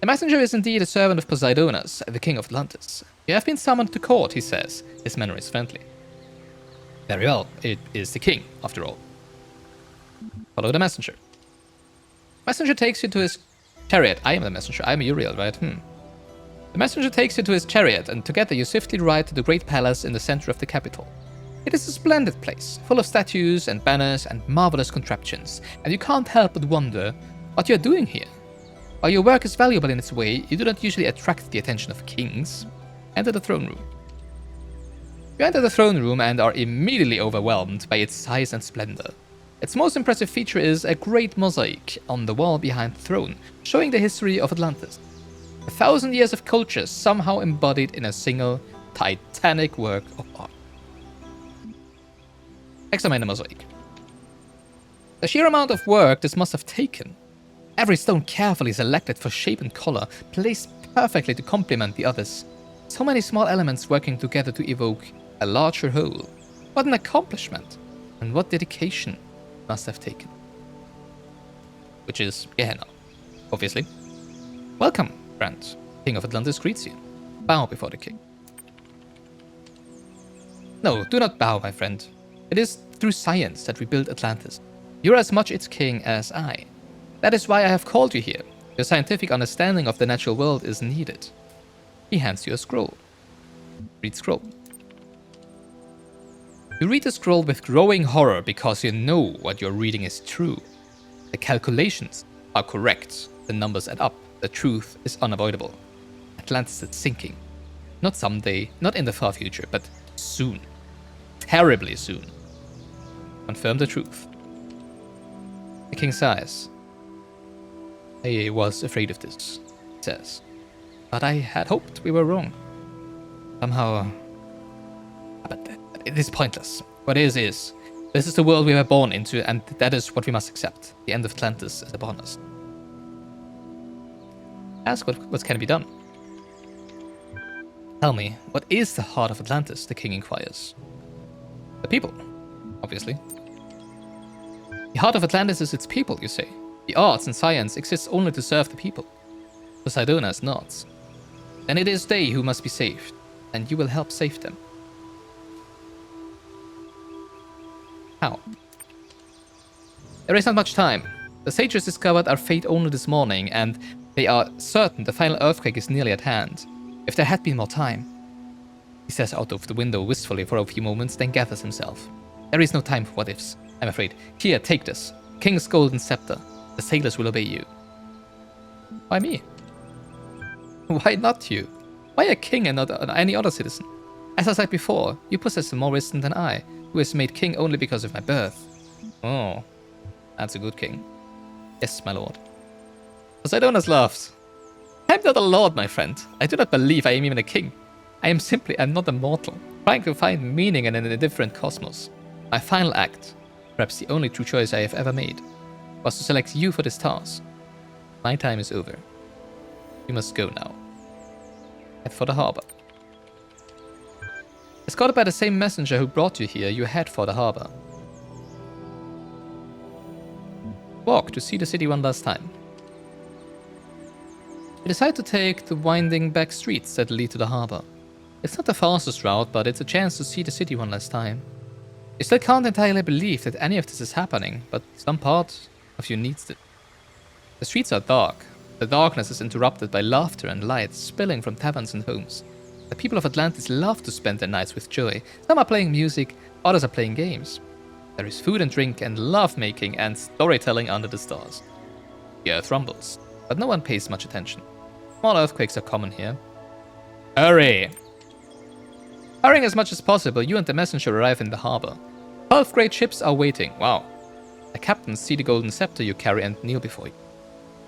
The messenger is indeed a servant of Poseidonas, the King of Atlantis. You have been summoned to court, he says. His manner is friendly. Very well, it is the king, after all. Follow the messenger. Messenger takes you to his chariot. I am the messenger. I am Uriel, right? The messenger takes you to his chariot, and together you swiftly ride to the great palace in the center of the capital. It is a splendid place, full of statues and banners and marvelous contraptions, and you can't help but wonder what you're doing here. While your work is valuable in its way, you do not usually attract the attention of kings. Enter the throne room. You enter the throne room and are immediately overwhelmed by its size and splendor. Its most impressive feature is a great mosaic on the wall behind the throne, showing the history of Atlantis. 1,000 years of culture somehow embodied in a single, titanic work of art. Examine the mosaic. The sheer amount of work this must have taken. Every stone carefully selected for shape and color, placed perfectly to complement the others. So many small elements working together to evoke a larger whole. What an accomplishment, and what dedication must have taken. which is Gehenna, obviously. Welcome, friend. King of Atlantis greets you. Bow before the king. No, do not bow, my friend. It is through science that we build Atlantis. You are as much its king as I. That is why I have called you here. Your scientific understanding of the natural world is needed. He hands you a scroll. Read scroll. You read the scroll with growing horror because you know what you're reading is true. The calculations are correct. The numbers add up. The truth is unavoidable. Atlantis is sinking. Not someday, not in the far future, but soon. Terribly soon. Confirm the truth. The king sighs. I was afraid of this, he says. But I had hoped we were wrong. Somehow... But it is pointless. What is. This is the world we were born into, and that is what we must accept. The end of Atlantis is upon us. Ask what can be done. Tell me, what is the heart of Atlantis? The king inquires. The people, obviously. The heart of Atlantis is its people, you say. The arts and science exists only to serve the people. Poseidonas nods. Then it is they who must be saved, and you will help save them. How? There is not much time. The sages discovered our fate only this morning, and they are certain the final earthquake is nearly at hand. If there had been more time. He stares out of the window wistfully for a few moments, then gathers himself. There is no time for what ifs, I'm afraid. Here, take this. King's golden scepter. The sailors will obey you. Why me? Why not you? Why a king and not any other citizen? As I said before, you possess more wisdom than I, who is made king only because of my birth. Oh, that's a good king. Yes, my lord. Poseidonas laughs. I'm not a lord, my friend. I do not believe I am even a king. I am not a mortal, trying to find meaning in a different cosmos. My final act, perhaps the only true choice I have ever made, was to select you for this task. My time is over. You must go now. Head for the harbor. Escorted by the same messenger who brought you here, you head for the harbor. Walk to see the city one last time. You decide to take the winding back streets that lead to the harbor. It's not the fastest route, but it's a chance to see the city one last time. You still can't entirely believe that any of this is happening, but some part of you needs it. The streets are dark. The darkness is interrupted by laughter and lights spilling from taverns and homes. The people of Atlantis love to spend their nights with joy. Some are playing music, others are playing games. There is food and drink and love-making and storytelling under the stars. The earth rumbles, but no one pays much attention. Small earthquakes are common here. Hurry! Hurrying as much as possible, you and the messenger arrive in the harbor. 12 great ships are waiting. Wow. The captains see the golden scepter you carry and kneel before you.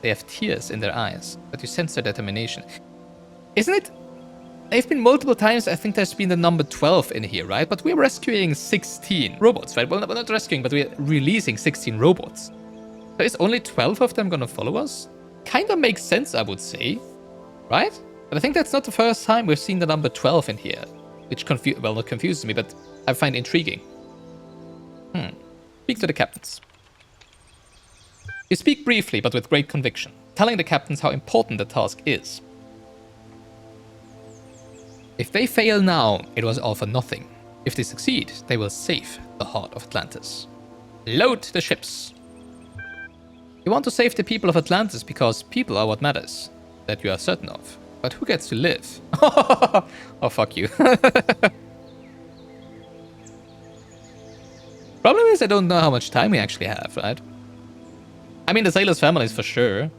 They have tears in their eyes, but you sense their determination. Isn't it? They've been multiple times. I think there's been the number 12 in here, right? But we're rescuing 16 robots, right? Well, not rescuing, but we're releasing 16 robots. So is only 12 of them gonna follow us? Kinda makes sense, I would say. Right? But I think that's not the first time we've seen the number 12 in here. Which not confuses me, but I find intriguing. Speak to the captains. You speak briefly, but with great conviction, telling the captains how important the task is. If they fail now, it was all for nothing. If they succeed, they will save the heart of Atlantis. Load the ships. You want to save the people of Atlantis because people are what matters. That you are certain of. But who gets to live? Oh, fuck you. Problem is I don't know how much time we actually have, right? I mean, the sailors' families for sure.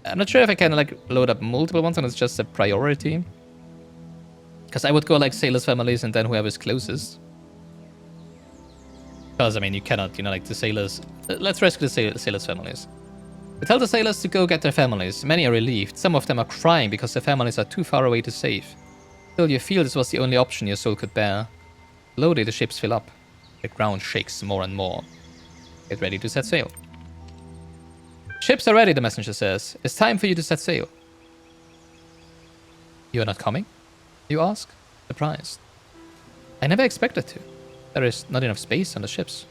I'm not sure if I can, like, load up multiple ones and it's just a priority. Because I would go, like, sailors' families and then whoever's closest. Because, I mean, you cannot, you know, like, the sailors... Let's rescue the sailors' families. We tell the sailors to go get their families. Many are relieved. Some of them are crying because their families are too far away to save. Still, you feel this was the only option your soul could bear. Slowly, the ships fill up. The ground shakes more and more. Get ready to set sail. Ships are ready, the messenger says. It's time for you to set sail. You are not coming? You ask, surprised. I never expected to. There is not enough space on the ships.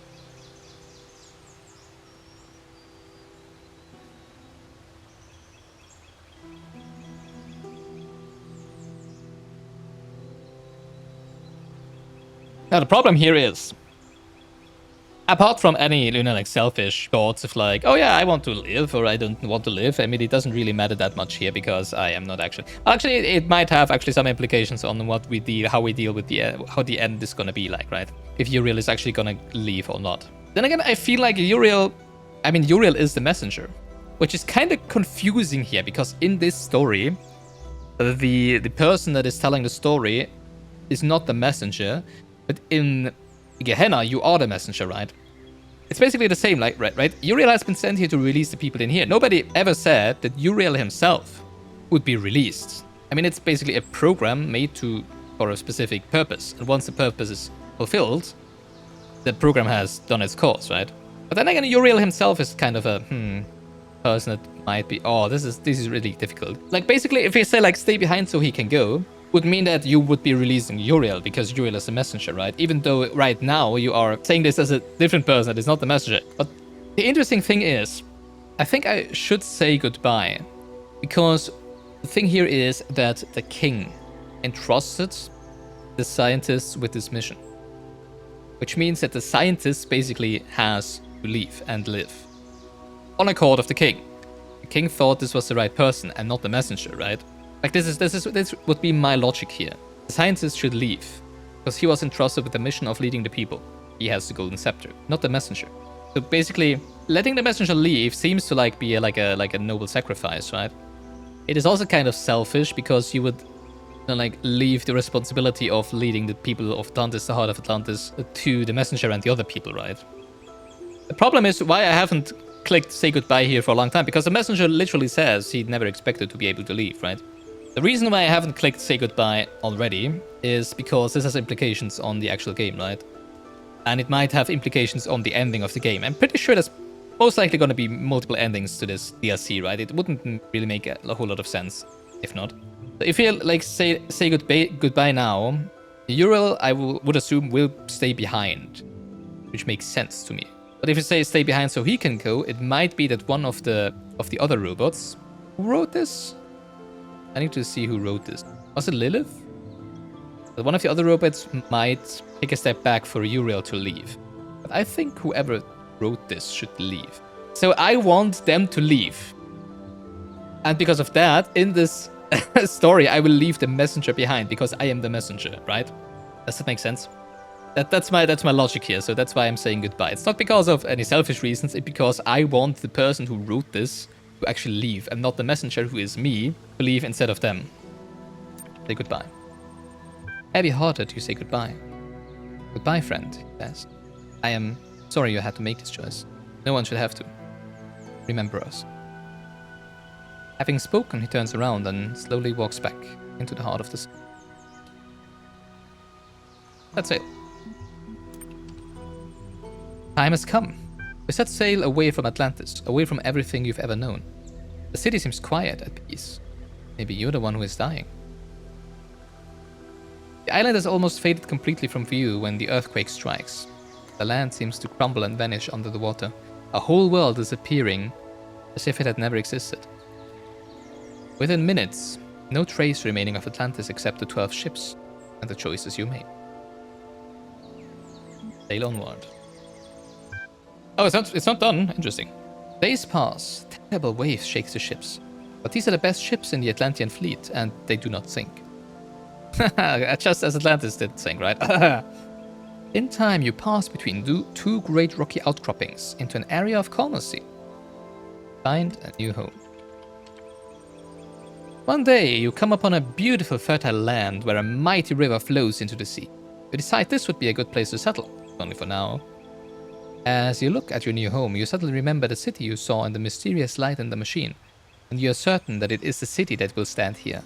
Now the problem here is, apart from any, like selfish thoughts of like, oh yeah, I want to live or I don't want to live. I mean, it doesn't really matter that much here because I am not actually. Actually, it might have actually some implications on what we deal, how we deal with the how the end is gonna be like, right? If Uriel is actually gonna leave or not. Then again, I feel like Uriel is the messenger, which is kind of confusing here because in this story, the person that is telling the story is not the messenger, but in Gehenna, you are the messenger, right? It's basically the same, like, right? Uriel has been sent here to release the people in here. Nobody ever said that Uriel himself would be released. I mean, it's basically a program made for a specific purpose. And once the purpose is fulfilled, the program has done its course, right? But then again, Uriel himself is kind of a, person that might be, oh, this is really difficult. Like, basically, if you say, like, stay behind so he can go, would mean that you would be releasing Uriel because Uriel is the messenger, right? Even though right now you are saying this as a different person that is not the messenger. But the interesting thing is, I think I should say goodbye because the thing here is that the king entrusted the scientists with this mission, which means that the scientist basically has to leave and live on accord of the king. The king thought this was the right person and not the messenger, right? Like this would be my logic here. The scientist should leave because he was entrusted with the mission of leading the people. He has the golden scepter, not the messenger. So basically, letting the messenger leave seems to like be like a noble sacrifice, right? It is also kind of selfish because you would like leave the responsibility of leading the people of Atlantis, the heart of Atlantis, to the messenger and the other people, right? The problem is why I haven't clicked say goodbye here for a long time, because the messenger literally says he never expected to be able to leave, right? The reason why I haven't clicked say goodbye already is because this has implications on the actual game, right? And it might have implications on the ending of the game. I'm pretty sure there's most likely going to be multiple endings to this DLC, right? It wouldn't really make a whole lot of sense if not. So if you like say goodbye now, Uriel I would assume will stay behind, which makes sense to me. But if you say stay behind so he can go, it might be that one of the other robots who wrote this. I need to see who wrote this. Was it Lilith? But one of the other robots might take a step back for Uriel to leave. But I think whoever wrote this should leave. So I want them to leave. And because of that, in this story, I will leave the messenger behind because I am the messenger, right? Does that make sense? That's my logic here. So that's why I'm saying goodbye. It's not because of any selfish reasons. It's because I want the person who wrote this to actually leave, and not the messenger, who is me, to leave instead of them. Say goodbye. Heavy-hearted, you say goodbye. Goodbye, friend, he says. I am sorry you had to make this choice. No one should have to. Remember us. Having spoken, he turns around and slowly walks back into the heart of the sea. That's it. Time has come. We set sail away from Atlantis, away from everything you've ever known. The city seems quiet, at peace. Maybe you're the one who is dying. The island has almost faded completely from view when the earthquake strikes. The land seems to crumble and vanish under the water, a whole world disappearing as if it had never existed. Within minutes, no trace remaining of Atlantis except the 12 ships and the choices you made. Sail onward. Oh, it's not done. Interesting. Days pass. Terrible waves shake the ships. But these are the best ships in the Atlantean fleet, and they do not sink. Just as Atlantis did sink, right? In time, you pass between two great rocky outcroppings into an area of calmness. Find a new home. One day, you come upon a beautiful fertile land where a mighty river flows into the sea. You decide this would be a good place to settle, only for now. As you look at your new home, you suddenly remember the city you saw in the mysterious light in the machine, and you are certain that it is the city that will stand here.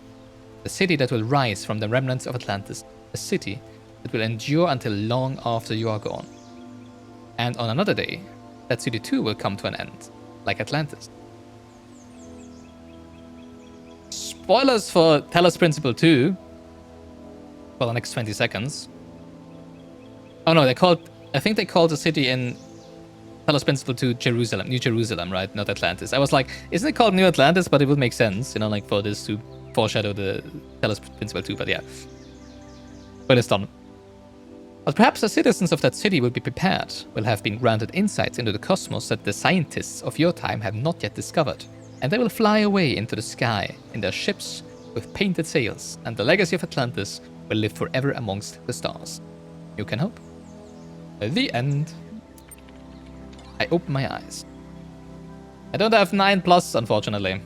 The city that will rise from the remnants of Atlantis. A city that will endure until long after you are gone. And on another day, that city too will come to an end, like Atlantis. Spoilers for Talos Principle 2 for the next 20 seconds. Oh no, I think they called the city in Talos Principle 2 Jerusalem, New Jerusalem, right? Not Atlantis. I was like, isn't it called New Atlantis? But it would make sense, like for this to foreshadow the Talos Principle 2, but yeah. But it's done. But perhaps the citizens of that city will be prepared, will have been granted insights into the cosmos that the scientists of your time have not yet discovered, and they will fly away into the sky in their ships with painted sails, and the legacy of Atlantis will live forever amongst the stars. You can hope. The end. I open my eyes. I don't have 9+, unfortunately.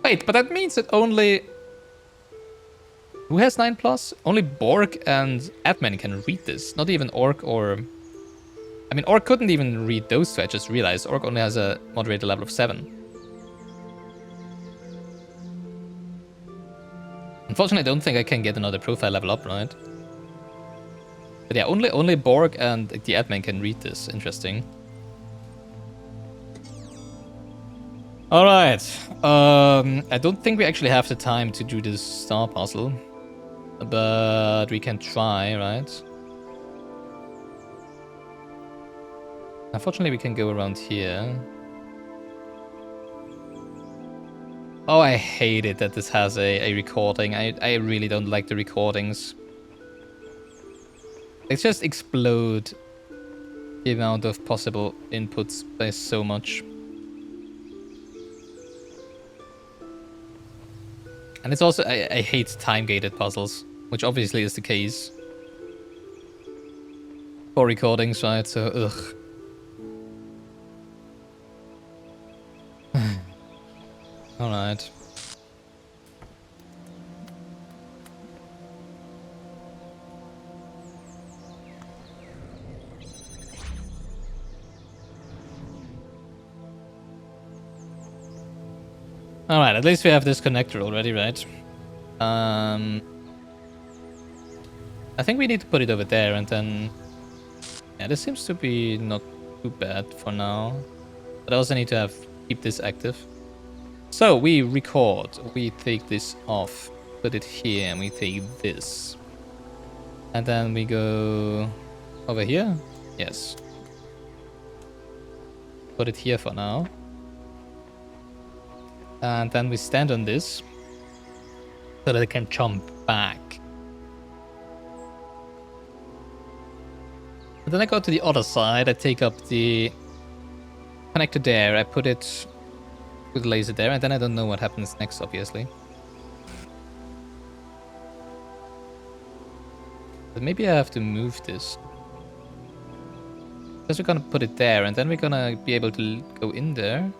Wait, but that means that only... Who has 9+? Only Borg and Admin can read this. Not even Orc or... I mean, Orc couldn't even read those two, I just realized. Orc only has a moderator level of 7. Unfortunately, I don't think I can get another profile level up, right? But yeah, only Borg and the admin can read this. Interesting. Alright. I don't think we actually have the time to do this star puzzle. But we can try, right? Unfortunately, we can go around here. Oh, I hate it that this has a recording. I really don't like the recordings. They just explode the amount of possible inputs by so much. And it's also, I hate time-gated puzzles, which obviously is the case for recordings, right? So, ugh. Alright. Alright, at least we have this connector already, right? I think we need to put it over there and then... Yeah, this seems to be not too bad for now. But I also need to keep this active. So, we record. We take this off. Put it here and we take this. And then we go... over here? Yes. Put it here for now. And then we stand on this so that it can jump back. And then I go to the other side, I take up the connector there, I put it with the laser there, and then I don't know what happens next, obviously. But maybe I have to move this. Because we're gonna put it there, and then we're gonna be able to go in there.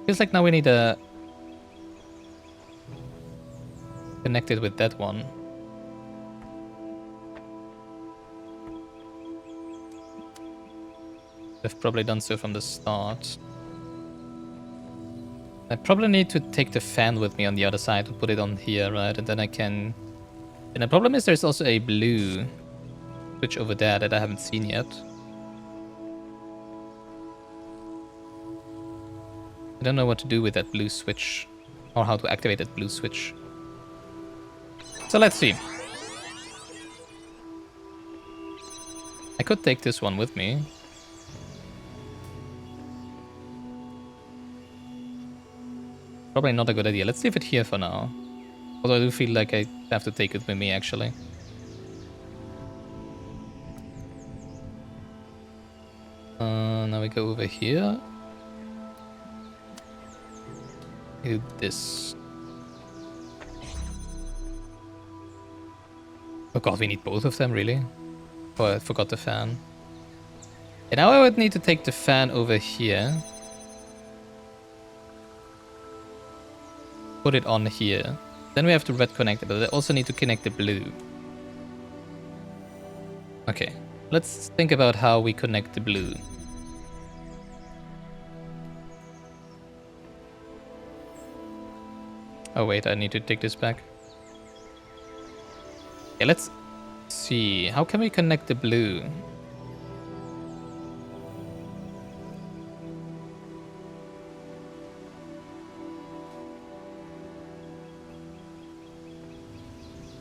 Feels like now we need to connect it with that one. I've probably done so from the start. I probably need to take the fan with me on the other side to put it on here, right? And then I can... And the problem is there's also a blue switch over there that I haven't seen yet. I don't know what to do with that blue switch, or how to activate that blue switch. So let's see. I could take this one with me. Probably not a good idea. Let's leave it here for now. Although I do feel like I have to take it with me, actually. Now we go over here. Do this. Oh god, we need both of them, really? Oh, I forgot the fan. And now I would need to take the fan over here. Put it on here. Then we have to red connect it, but I also need to connect the blue. Okay, let's think about how we connect the blue. Oh wait, I need to take this back. Okay, let's see. How can we connect the blue?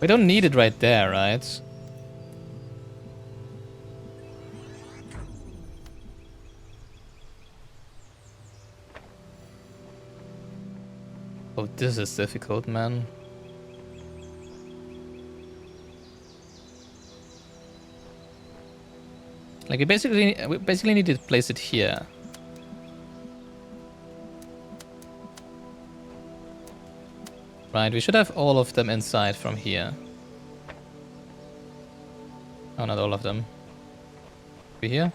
We don't need it right there, right? Oh, this is difficult, man. Like we basically need to place it here. Right, we should have all of them inside from here. Oh, not all of them. Over here?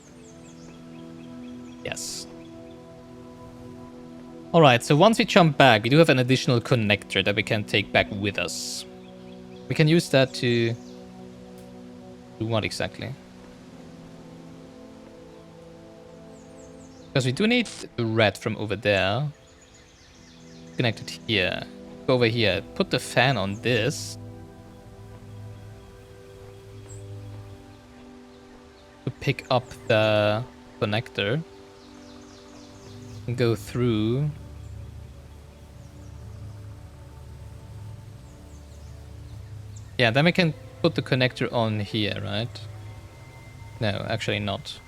Yes. Alright, so once we jump back, we do have an additional connector that we can take back with us. We can use that to... do what exactly? Because we do need the red from over there. Connect it here. Go over here. Put the fan on this. To pick up the connector. And go through. Yeah, then we can put the connector on here, right? No, actually not.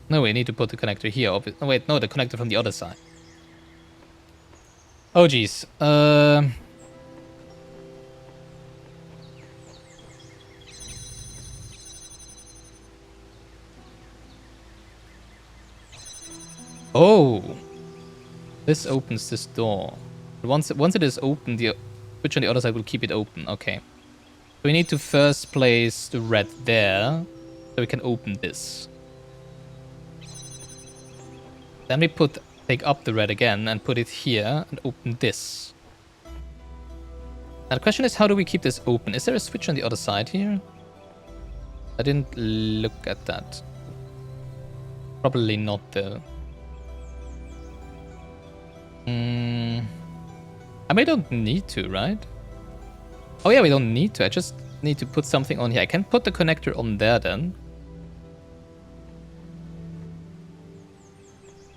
No, we need to put the connector here. Oh, wait, no, the connector from the other side. Oh, geez. Oh! This opens this door. Once it is open, the switch on the other side will keep it open. Okay. So we need to first place the red there, so we can open this. Then we take up the red again and put it here and open this. Now the question is, how do we keep this open? Is there a switch on the other side here? I didn't look at that. Probably not though. I mean, we don't need to, right? Oh yeah, we don't need to. I just need to put something on here. I can put the connector on there then.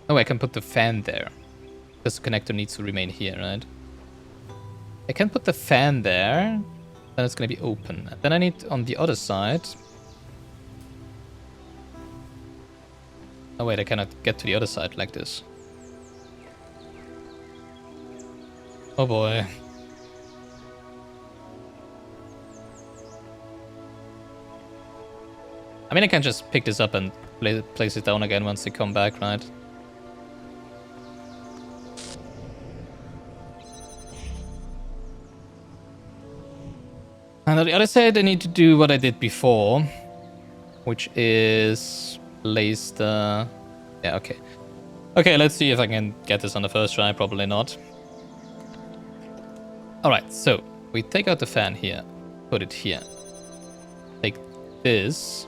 Oh, I can put the fan there. Because the connector needs to remain here, right? I can put the fan there. Then it's going to be open. Then I need on the other side. Oh wait, I cannot get to the other side like this. Oh boy. I mean, I can just pick this up and place it down again once they come back, right? And on the other side, I need to do what I did before, which is place the... Yeah, okay. Okay, let's see if I can get this on the first try. Probably not. Alright, so we take out the fan here, put it here. Take this,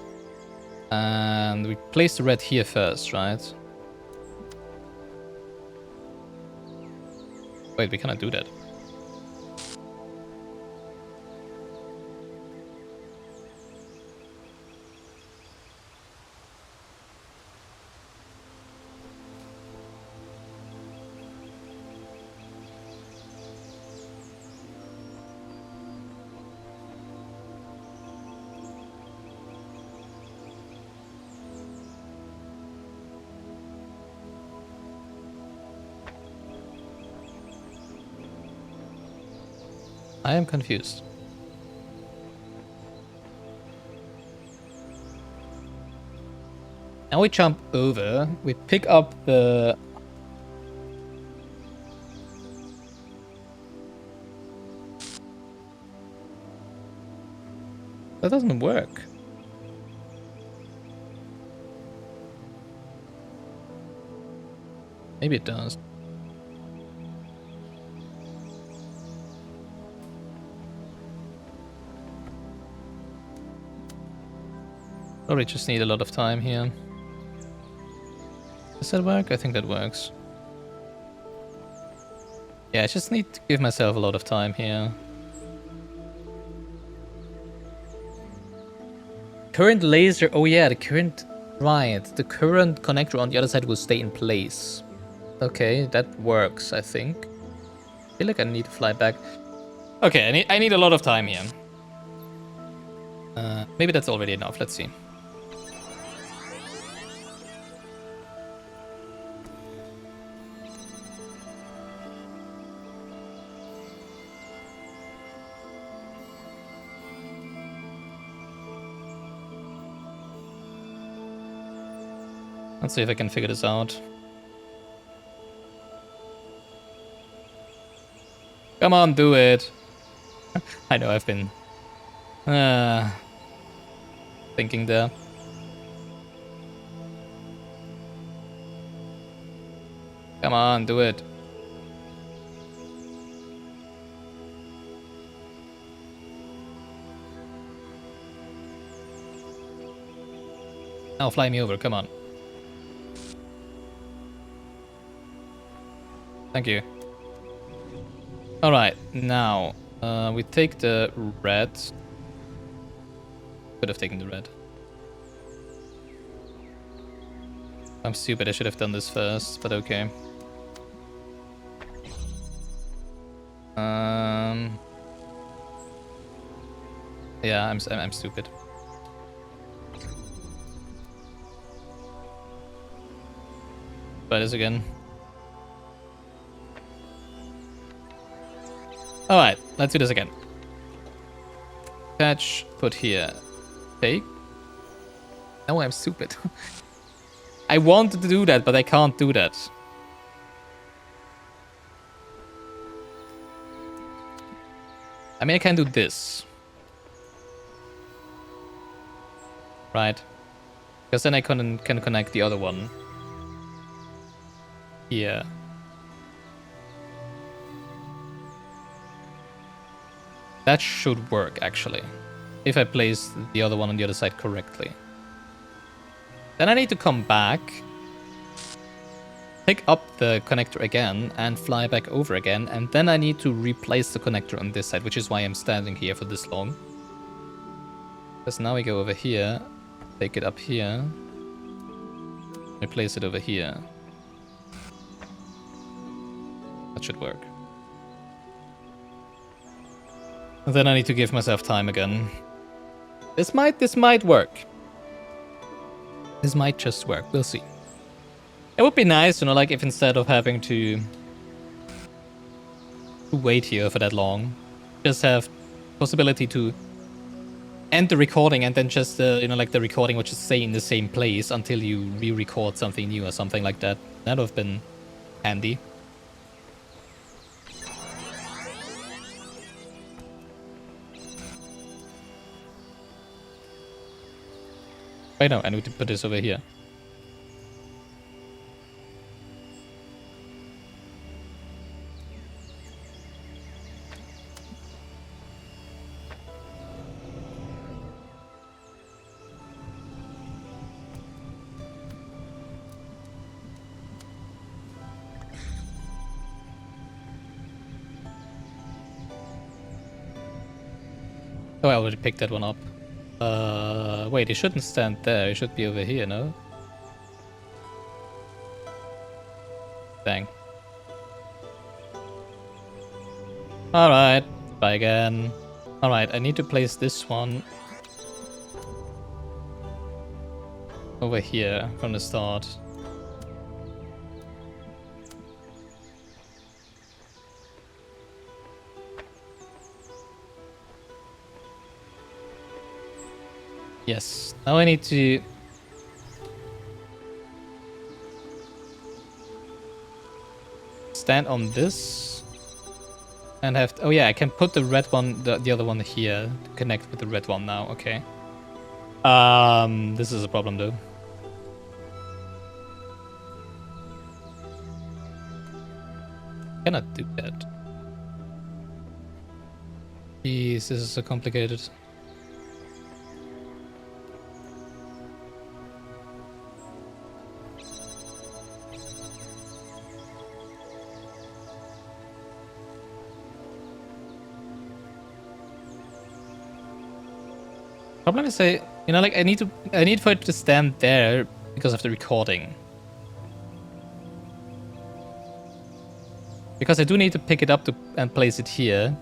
and we place the red here first, right? Wait, we cannot do that. I am confused. Now we jump over, we pick up the... That doesn't work. Maybe it does. Probably just need a lot of time here. Does that work? I think that works. Yeah, I just need to give myself a lot of time here. Current laser. Oh yeah, the current... Right, the current connector on the other side will stay in place. Okay, that works, I think. I feel like I need to fly back. Okay, I need a lot of time here. Maybe that's already enough. Let's see. Let's see if I can figure this out. Come on, do it. I know I've been thinking there. Come on, do it. Now fly me over, come on. Thank you. Alright, now we take the red. Could have taken the red. I'm stupid, I should have done this first, but okay. Yeah, I'm stupid. Try this again. Alright, let's do this again. Catch, put here. Take. No, I'm stupid. I wanted to do that, but I can't do that. I mean, I can do this. Right. Because then I can connect the other one. Here. That should work, actually. If I place the other one on the other side correctly. Then I need to come back, pick up the connector again, and fly back over again. And then I need to replace the connector on this side, which is why I'm standing here for this long. Because now we go over here, take it up here, replace it over here. That should work. And then I need to give myself time again. This might work. This might just work. We'll see. It would be nice, you know, like if instead of having to wait here for that long, just have possibility to end the recording and then just, you know, like the recording would just stay in the same place until you re-record something new or something like that. That would have been handy. Wait, no, I need to put this over here. Oh, I already picked that one up. Wait, it shouldn't stand there. It should be over here, no? Dang. Alright, try again. Alright, I need to place this one over here from the start. Yes, now I need to stand on this and have oh yeah, I can put the red one, the other one here to connect with the red one now. Okay. This is a problem though. Cannot do that. Jeez, this is so complicated. Problem is, you know, like I need for it to stand there because of the recording. Because I do need to pick it up and place it here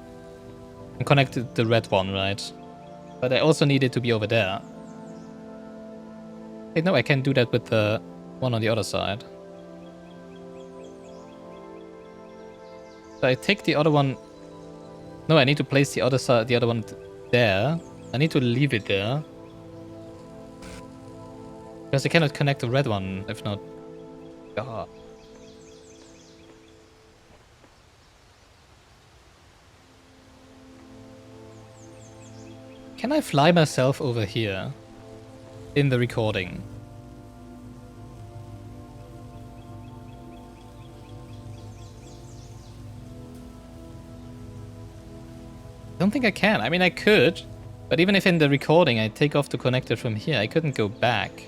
and connect the red one, right? But I also need it to be over there. Wait, no, I can do that with the one on the other side. So I take the other one. No, I need to place the other side, the other one there. I need to leave it there. Because I cannot connect the red one, if not... God. Can I fly myself over here? In the recording? I don't think I can. I mean, I could. But even if in the recording I take off the connector from here, I couldn't go back.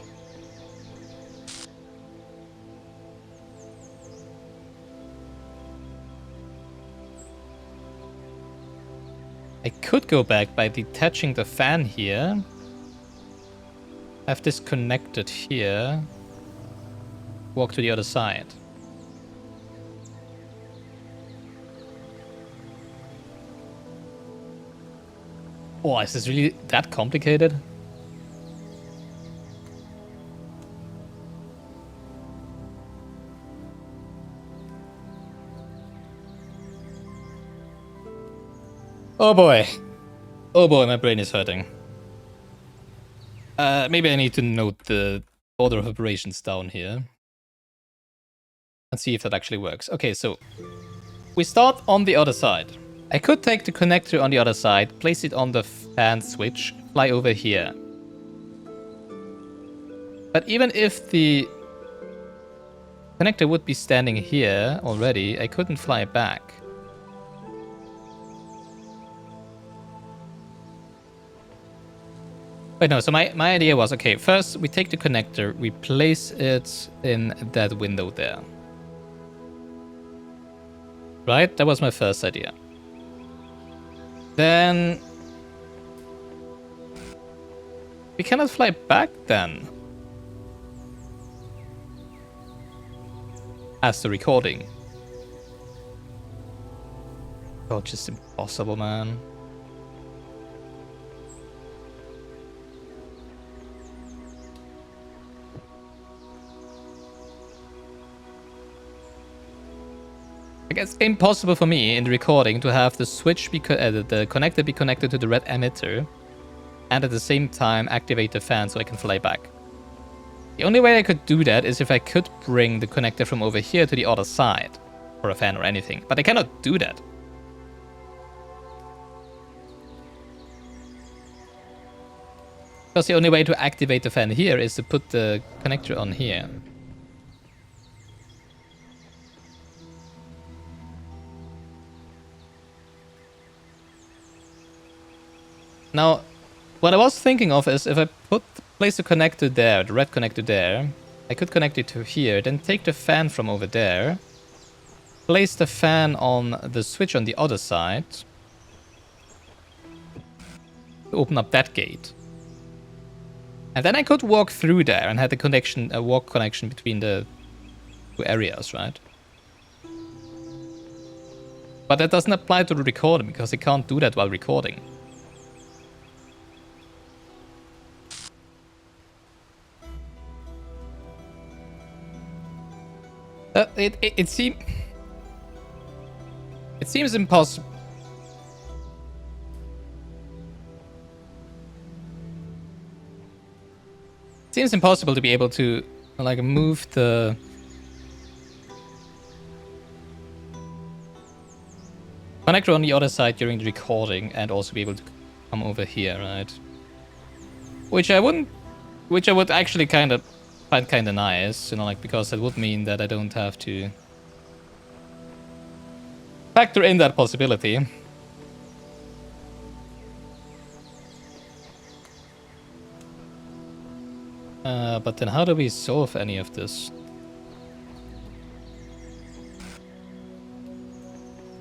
I could go back by detaching the fan here. Have this connected here. Walk to the other side. Oh, is this really that complicated? Oh boy. Oh boy, my brain is hurting. Maybe I need to note the order of operations down here. And see if that actually works. Okay, so we start on the other side. I could take the connector on the other side, place it on the fan switch, fly over here. But even if the connector would be standing here already, I couldn't fly back. Wait, no, so my idea was, okay, first we take the connector, we place it in that window there. Right? That was my first idea. Then... we cannot fly back then. As the recording. Oh, just impossible, man. It's impossible for me in the recording to have the switch be the connector be connected to the red emitter and at the same time activate the fan so I can fly back. The only way I could do that is if I could bring the connector from over here to the other side for a fan or anything, but I cannot do that. Because the only way to activate the fan here is to put the connector on here. Now, what I was thinking of is if I place the connector there, the red connector there, I could connect it to here, then take the fan from over there, place the fan on the switch on the other side, to open up that gate. And then I could walk through there and have the connection, a walk connection between the two areas, right? But that doesn't apply to the recording because I can't do that while recording. It seems impossible. It seems impossible to be able to like move the connector on the other side during the recording and also be able to come over here, right? Which I would actually kind of find kind of nice, you know, like, because that would mean that I don't have to factor in that possibility. But then how do we solve any of this?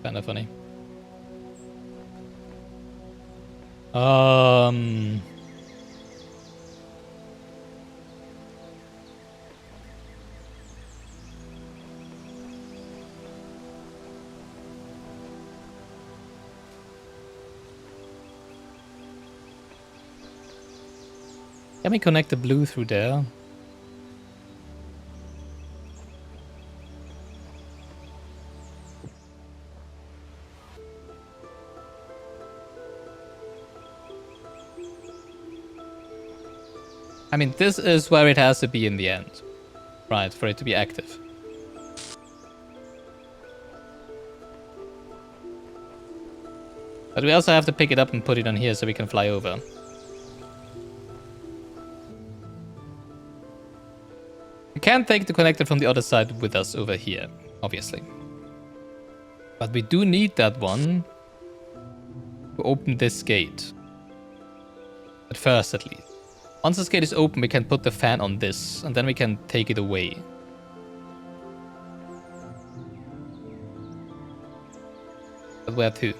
Kind of funny. Can we connect the blue through there? I mean, this is where it has to be in the end, right, for it to be active. But we also have to pick it up and put it on here so we can fly over. We can't take the connector from the other side with us over here, obviously. But we do need that one to open this gate. At first, at least. Once this gate is open, we can put the fan on this, and then we can take it away. But where to?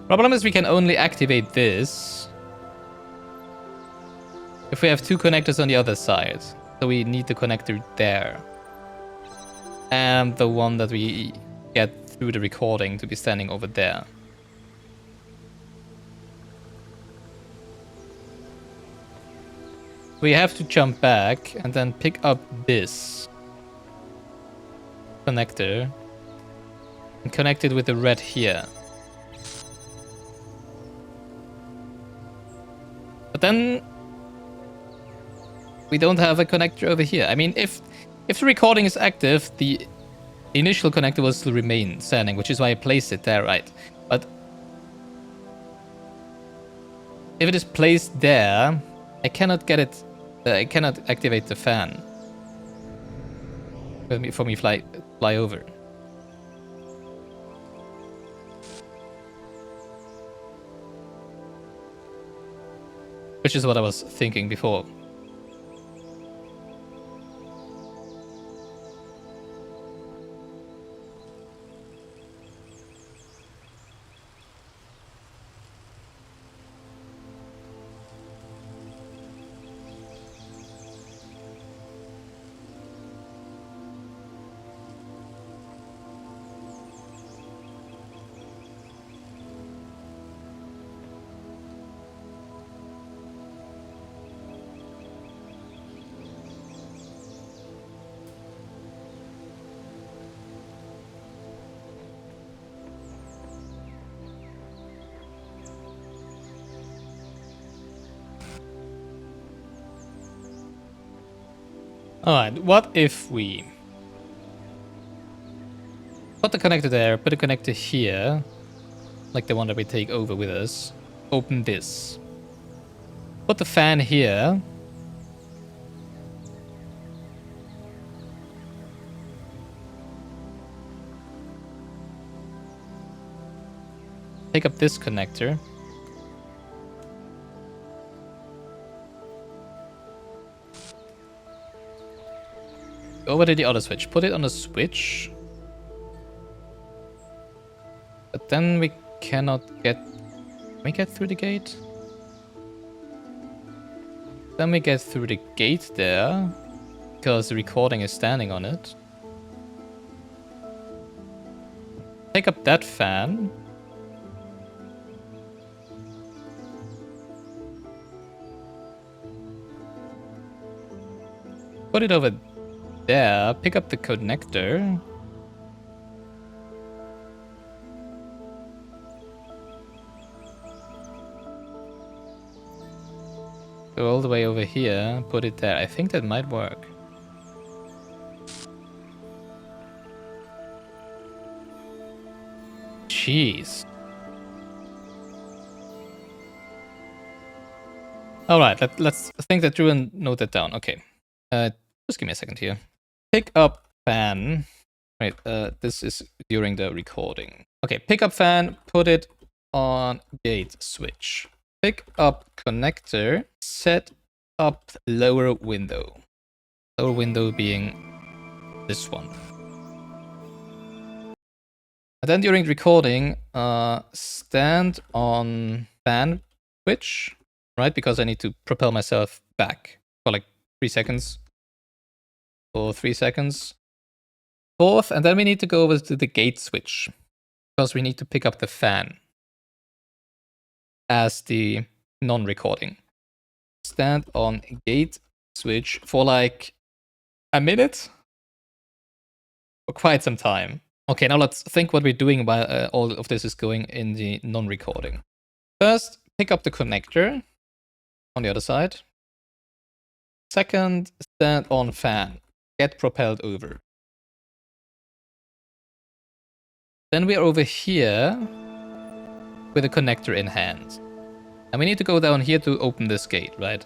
Problem is we can only activate this if we have two connectors on the other side. So we need the connector there. And the one that we get through the recording to be standing over there. We have to jump back and then pick up this connector and connect it with the red here. But then we don't have a connector over here. I mean, if the recording is active, the initial connector will still remain standing, which is why I placed it there, right? But if it is placed there, I cannot get it. I cannot activate the fan for me fly over. Which is what I was thinking before. Alright, what if we put the connector there, put a connector here, like the one that we take over with us, open this, put the fan here, take up this connector, over to the other switch. Put it on the switch. But then we cannot get... Can we get through the gate? Then we get through the gate there. Because the recording is standing on it. Take up that fan. Put it over there, pick up the connector. Go all the way over here, put it there. I think that might work. Jeez. Alright, let's think that through and note that down. Okay. Just give me a second here. Pick up fan. Right, this is during the recording. Okay, pick up fan, put it on gate switch. Pick up connector, set up lower window. Lower window being this one. And then during recording, stand on fan switch, right? Because I need to propel myself back for like 3 seconds. For 3 seconds. Fourth, and then we need to go over to the gate switch. Because we need to pick up the fan. As the non-recording. Stand on gate switch for like a minute. For quite some time. Okay, now let's think what we're doing while all of this is going in the non-recording. First, pick up the connector on the other side. Second, stand on fan. Get propelled over. Then we are over here with a connector in hand. And we need to go down here to open this gate, right?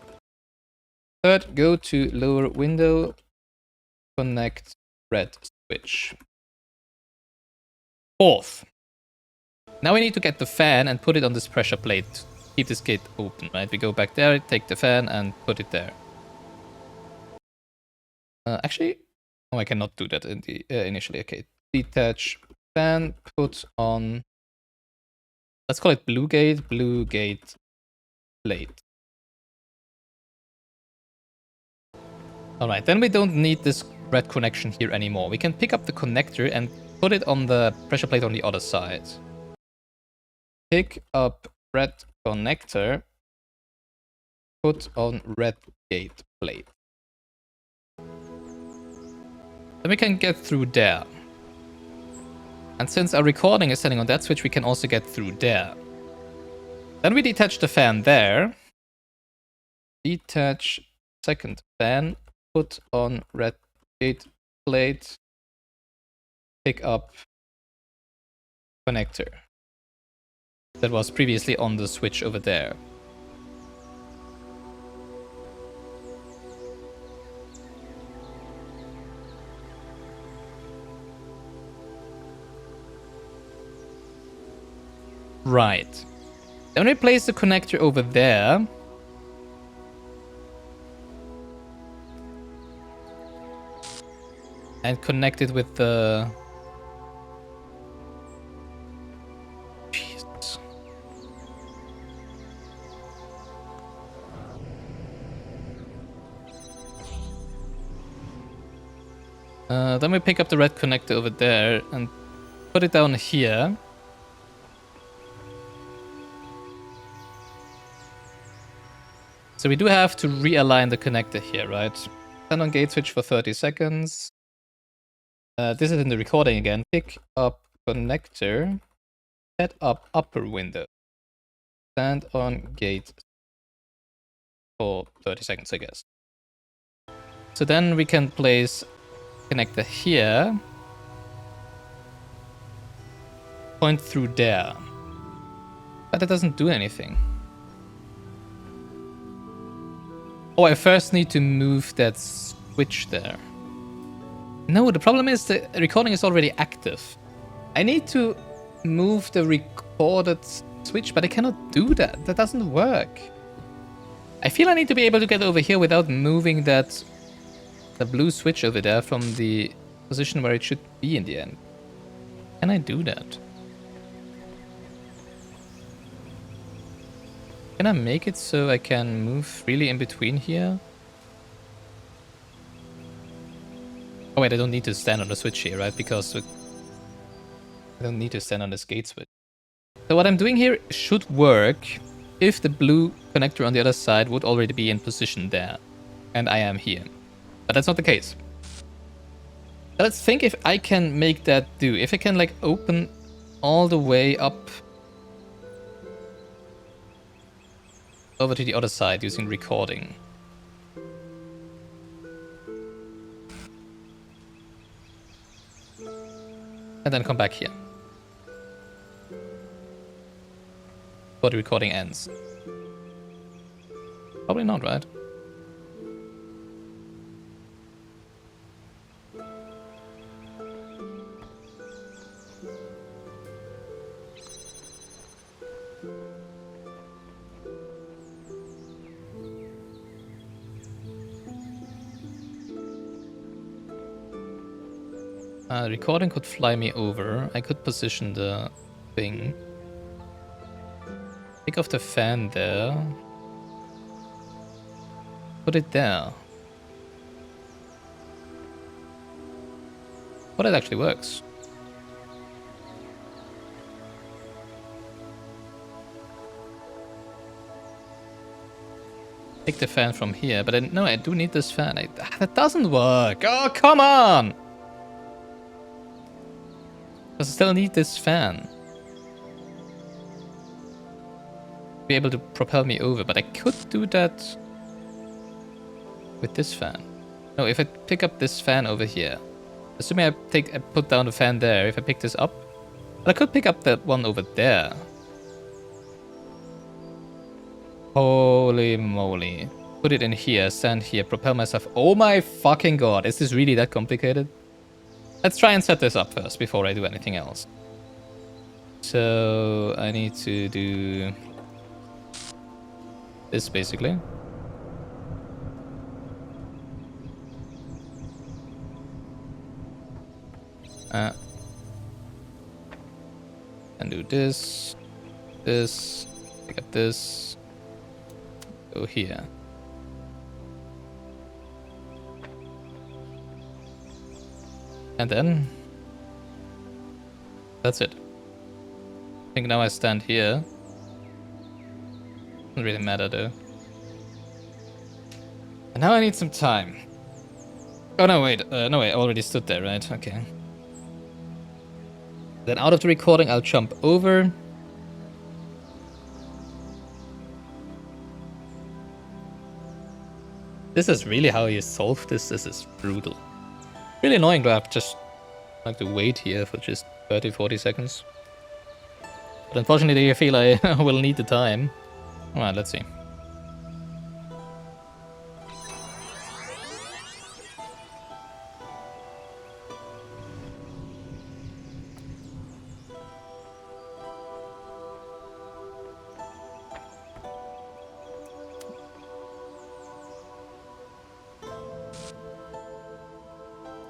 Third, go to lower window, connect red switch. Fourth, now we need to get the fan and put it on this pressure plate. Keep this gate open, right? We go back there, take the fan and put it there. Actually, oh, I cannot do that in the initially. Okay, detach fan, put on. Let's call it blue gate plate. All right, then we don't need this red connection here anymore. We can pick up the connector and put it on the pressure plate on the other side. Pick up red connector, put on red gate plate. Then we can get through there. And since our recording is standing on that switch, we can also get through there. Then we detach the fan there. Detach second fan, put on red gate plate, pick up connector that was previously on the switch over there. Right. Then we place the connector over there. And connect it with the... Jesus. Then we pick up the red connector over there and put it down here. So we do have to realign the connector here, right? Stand on gate switch for 30 seconds. This is in the recording again. Pick up connector. Set up upper window. Stand on gate for 30 seconds, I guess. So then we can place connector here. Point through there. But that doesn't do anything. Oh, I first need to move that switch there. No, the problem is the recording is already active. I need to move the recorded switch, but I cannot do that. That doesn't work. I feel I need to be able to get over here without moving the blue switch over there from the position where it should be in the end. Can I do that? Can I make it so I can move freely in between here? Oh wait, I don't need to stand on the switch here, right? Because I don't need to stand on this gate switch. So what I'm doing here should work if the blue connector on the other side would already be in position there. And I am here. But that's not the case. So let's think if I can make that do. If I can like open all the way up over to the other side using recording. And then come back here. Before the recording ends. Probably not, right? Recording could fly me over. I could position the thing. Take off the fan there. Put it there. But it actually works. Take the fan from here, but no, I do need this fan. That doesn't work. Oh, come on! Because I still need this fan. Be able to propel me over, but I could do that with this fan. No, if I pick up this fan over here. Assuming I put down the fan there, if I pick this up. But I could pick up that one over there. Holy moly. Put it in here, stand here, propel myself. Oh my fucking god, is this really that complicated? Let's try and set this up first before I do anything else. So I need to do this basically. And do this, pick up this, go here. And then that's it. I think now I stand here. Doesn't really matter though. And now I need some time. Oh no, wait, I already stood there, right? Okay. Then out of the recording, I'll jump over. This is really how you solve this. This is brutal. Really annoying to have just like to wait here for just 30-40 seconds. But unfortunately I feel I will need the time. Alright, let's see.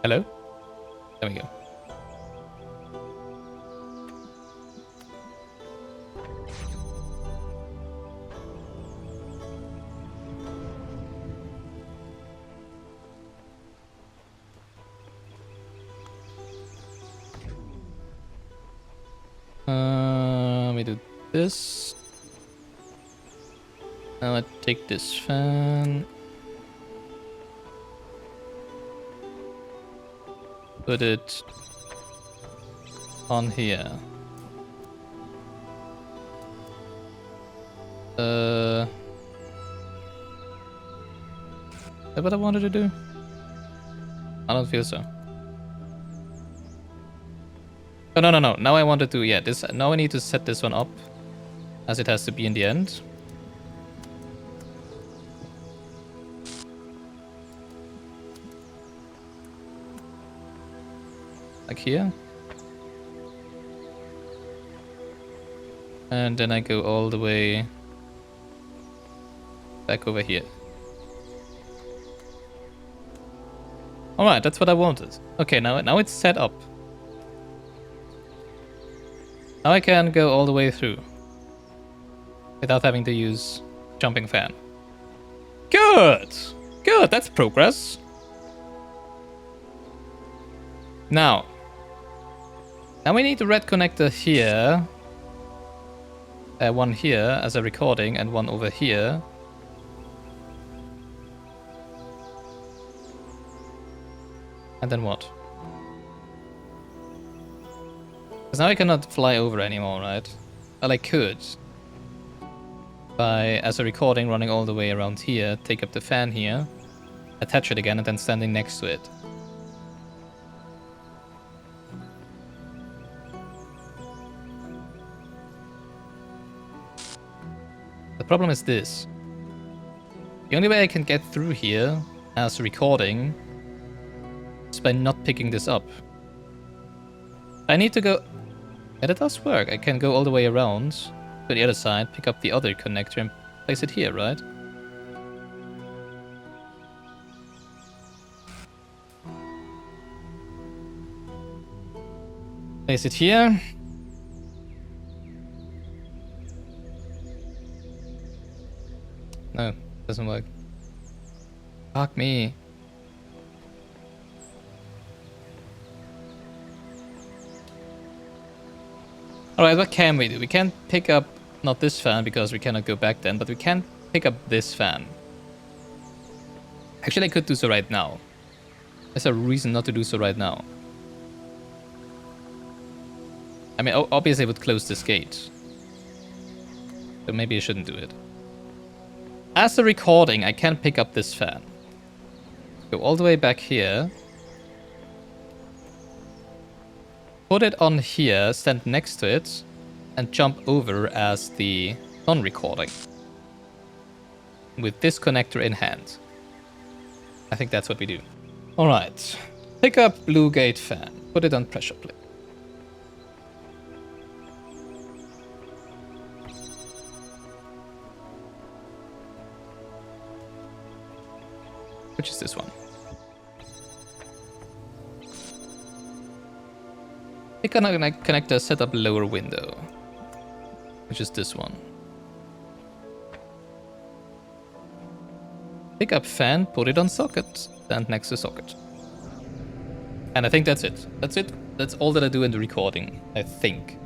Hello? There we go. Let me do this. Now I take this fan. Put it on here. Is that what I wanted to do? I don't feel so. Oh, no. Now I wanted to, yeah, this. Now I need to set this one up as it has to be in the end. Like here. And then I go all the way back over here. Alright, that's what I wanted. Okay, now it's set up. Now I can go all the way through without having to use jumping fan. Good! Good, that's progress. Now we need the red connector here. One here as a recording and one over here. And then what? Because now I cannot fly over anymore, right? Well, I could. By, as a recording, running all the way around here, take up the fan here, attach it again, and then standing next to it. The problem is this. The only way I can get through here as a recording is by not picking this up. I need to go... Yeah, that does work. I can go all the way around to the other side, pick up the other connector and place it here, right? Place it here. No, doesn't work. Fuck me. Alright, what can we do? We can't pick up, not this fan because we cannot go back then, but we can pick up this fan. Actually, I could do so right now. There's a reason not to do so right now. I mean, obviously it would close this gate. So maybe I shouldn't do it. As a recording, I can pick up this fan. Go all the way back here. Put it on here, stand next to it, and jump over as the non-recording. With this connector in hand. I think that's what we do. Alright. Pick up blue gate fan. Put it on pressure plate. Which is this one? Pick on a connector, set up lower window. Which is this one. Pick up fan, put it on socket, stand next to socket. And I think that's it. That's it. That's all that I do in the recording, I think.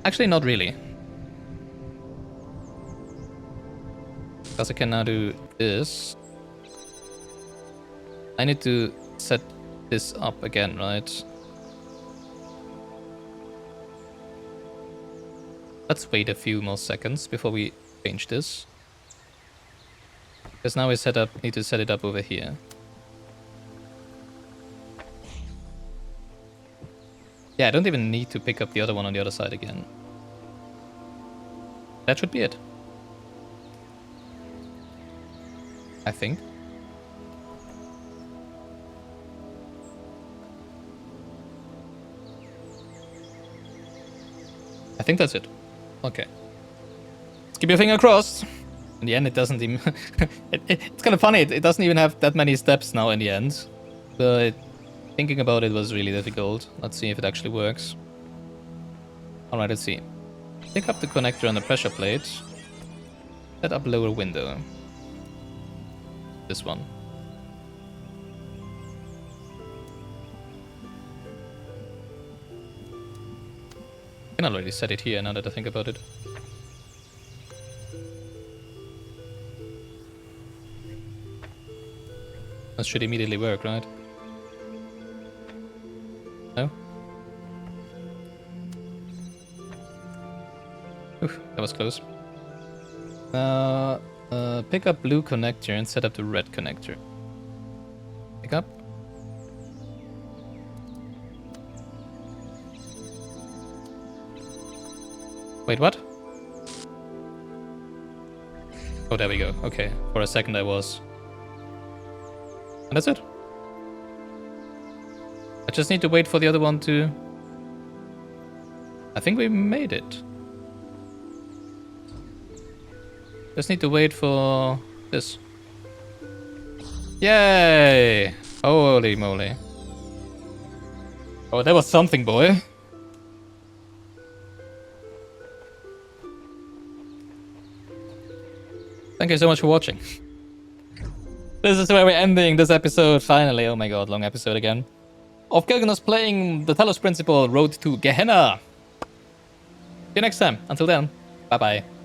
Actually, not really. Because I can now do this. I need to set this up again, right? Let's wait a few more seconds before we change this. Because now we need to set it up over here. Yeah, I don't even need to pick up the other one on the other side again. That should be it. I think. I think that's it. Okay. Let's keep your finger crossed. In the end, it doesn't even... it's kind of funny. It doesn't even have that many steps now in the end. But thinking about it was really difficult. Let's see if it actually works. Alright, let's see. Pick up the connector on the pressure plate. Set up lower window. This one. I can already set it here now that I think about it. That should immediately work, right? No? Oof, that was close. Pick up blue connector and set up the red connector. Pick up. Wait, what? Oh, there we go. Okay, for a second I was... And that's it. I just need to wait for the other one to... I think we made it. Just need to wait for this. Yay! Holy moly. Oh, that was something, boy. Thank you so much for watching. This is where we're ending this episode, finally. Oh my god, long episode again. Of Gilganos playing the Talos Principle Road to Gehenna. See you next time. Until then, bye-bye.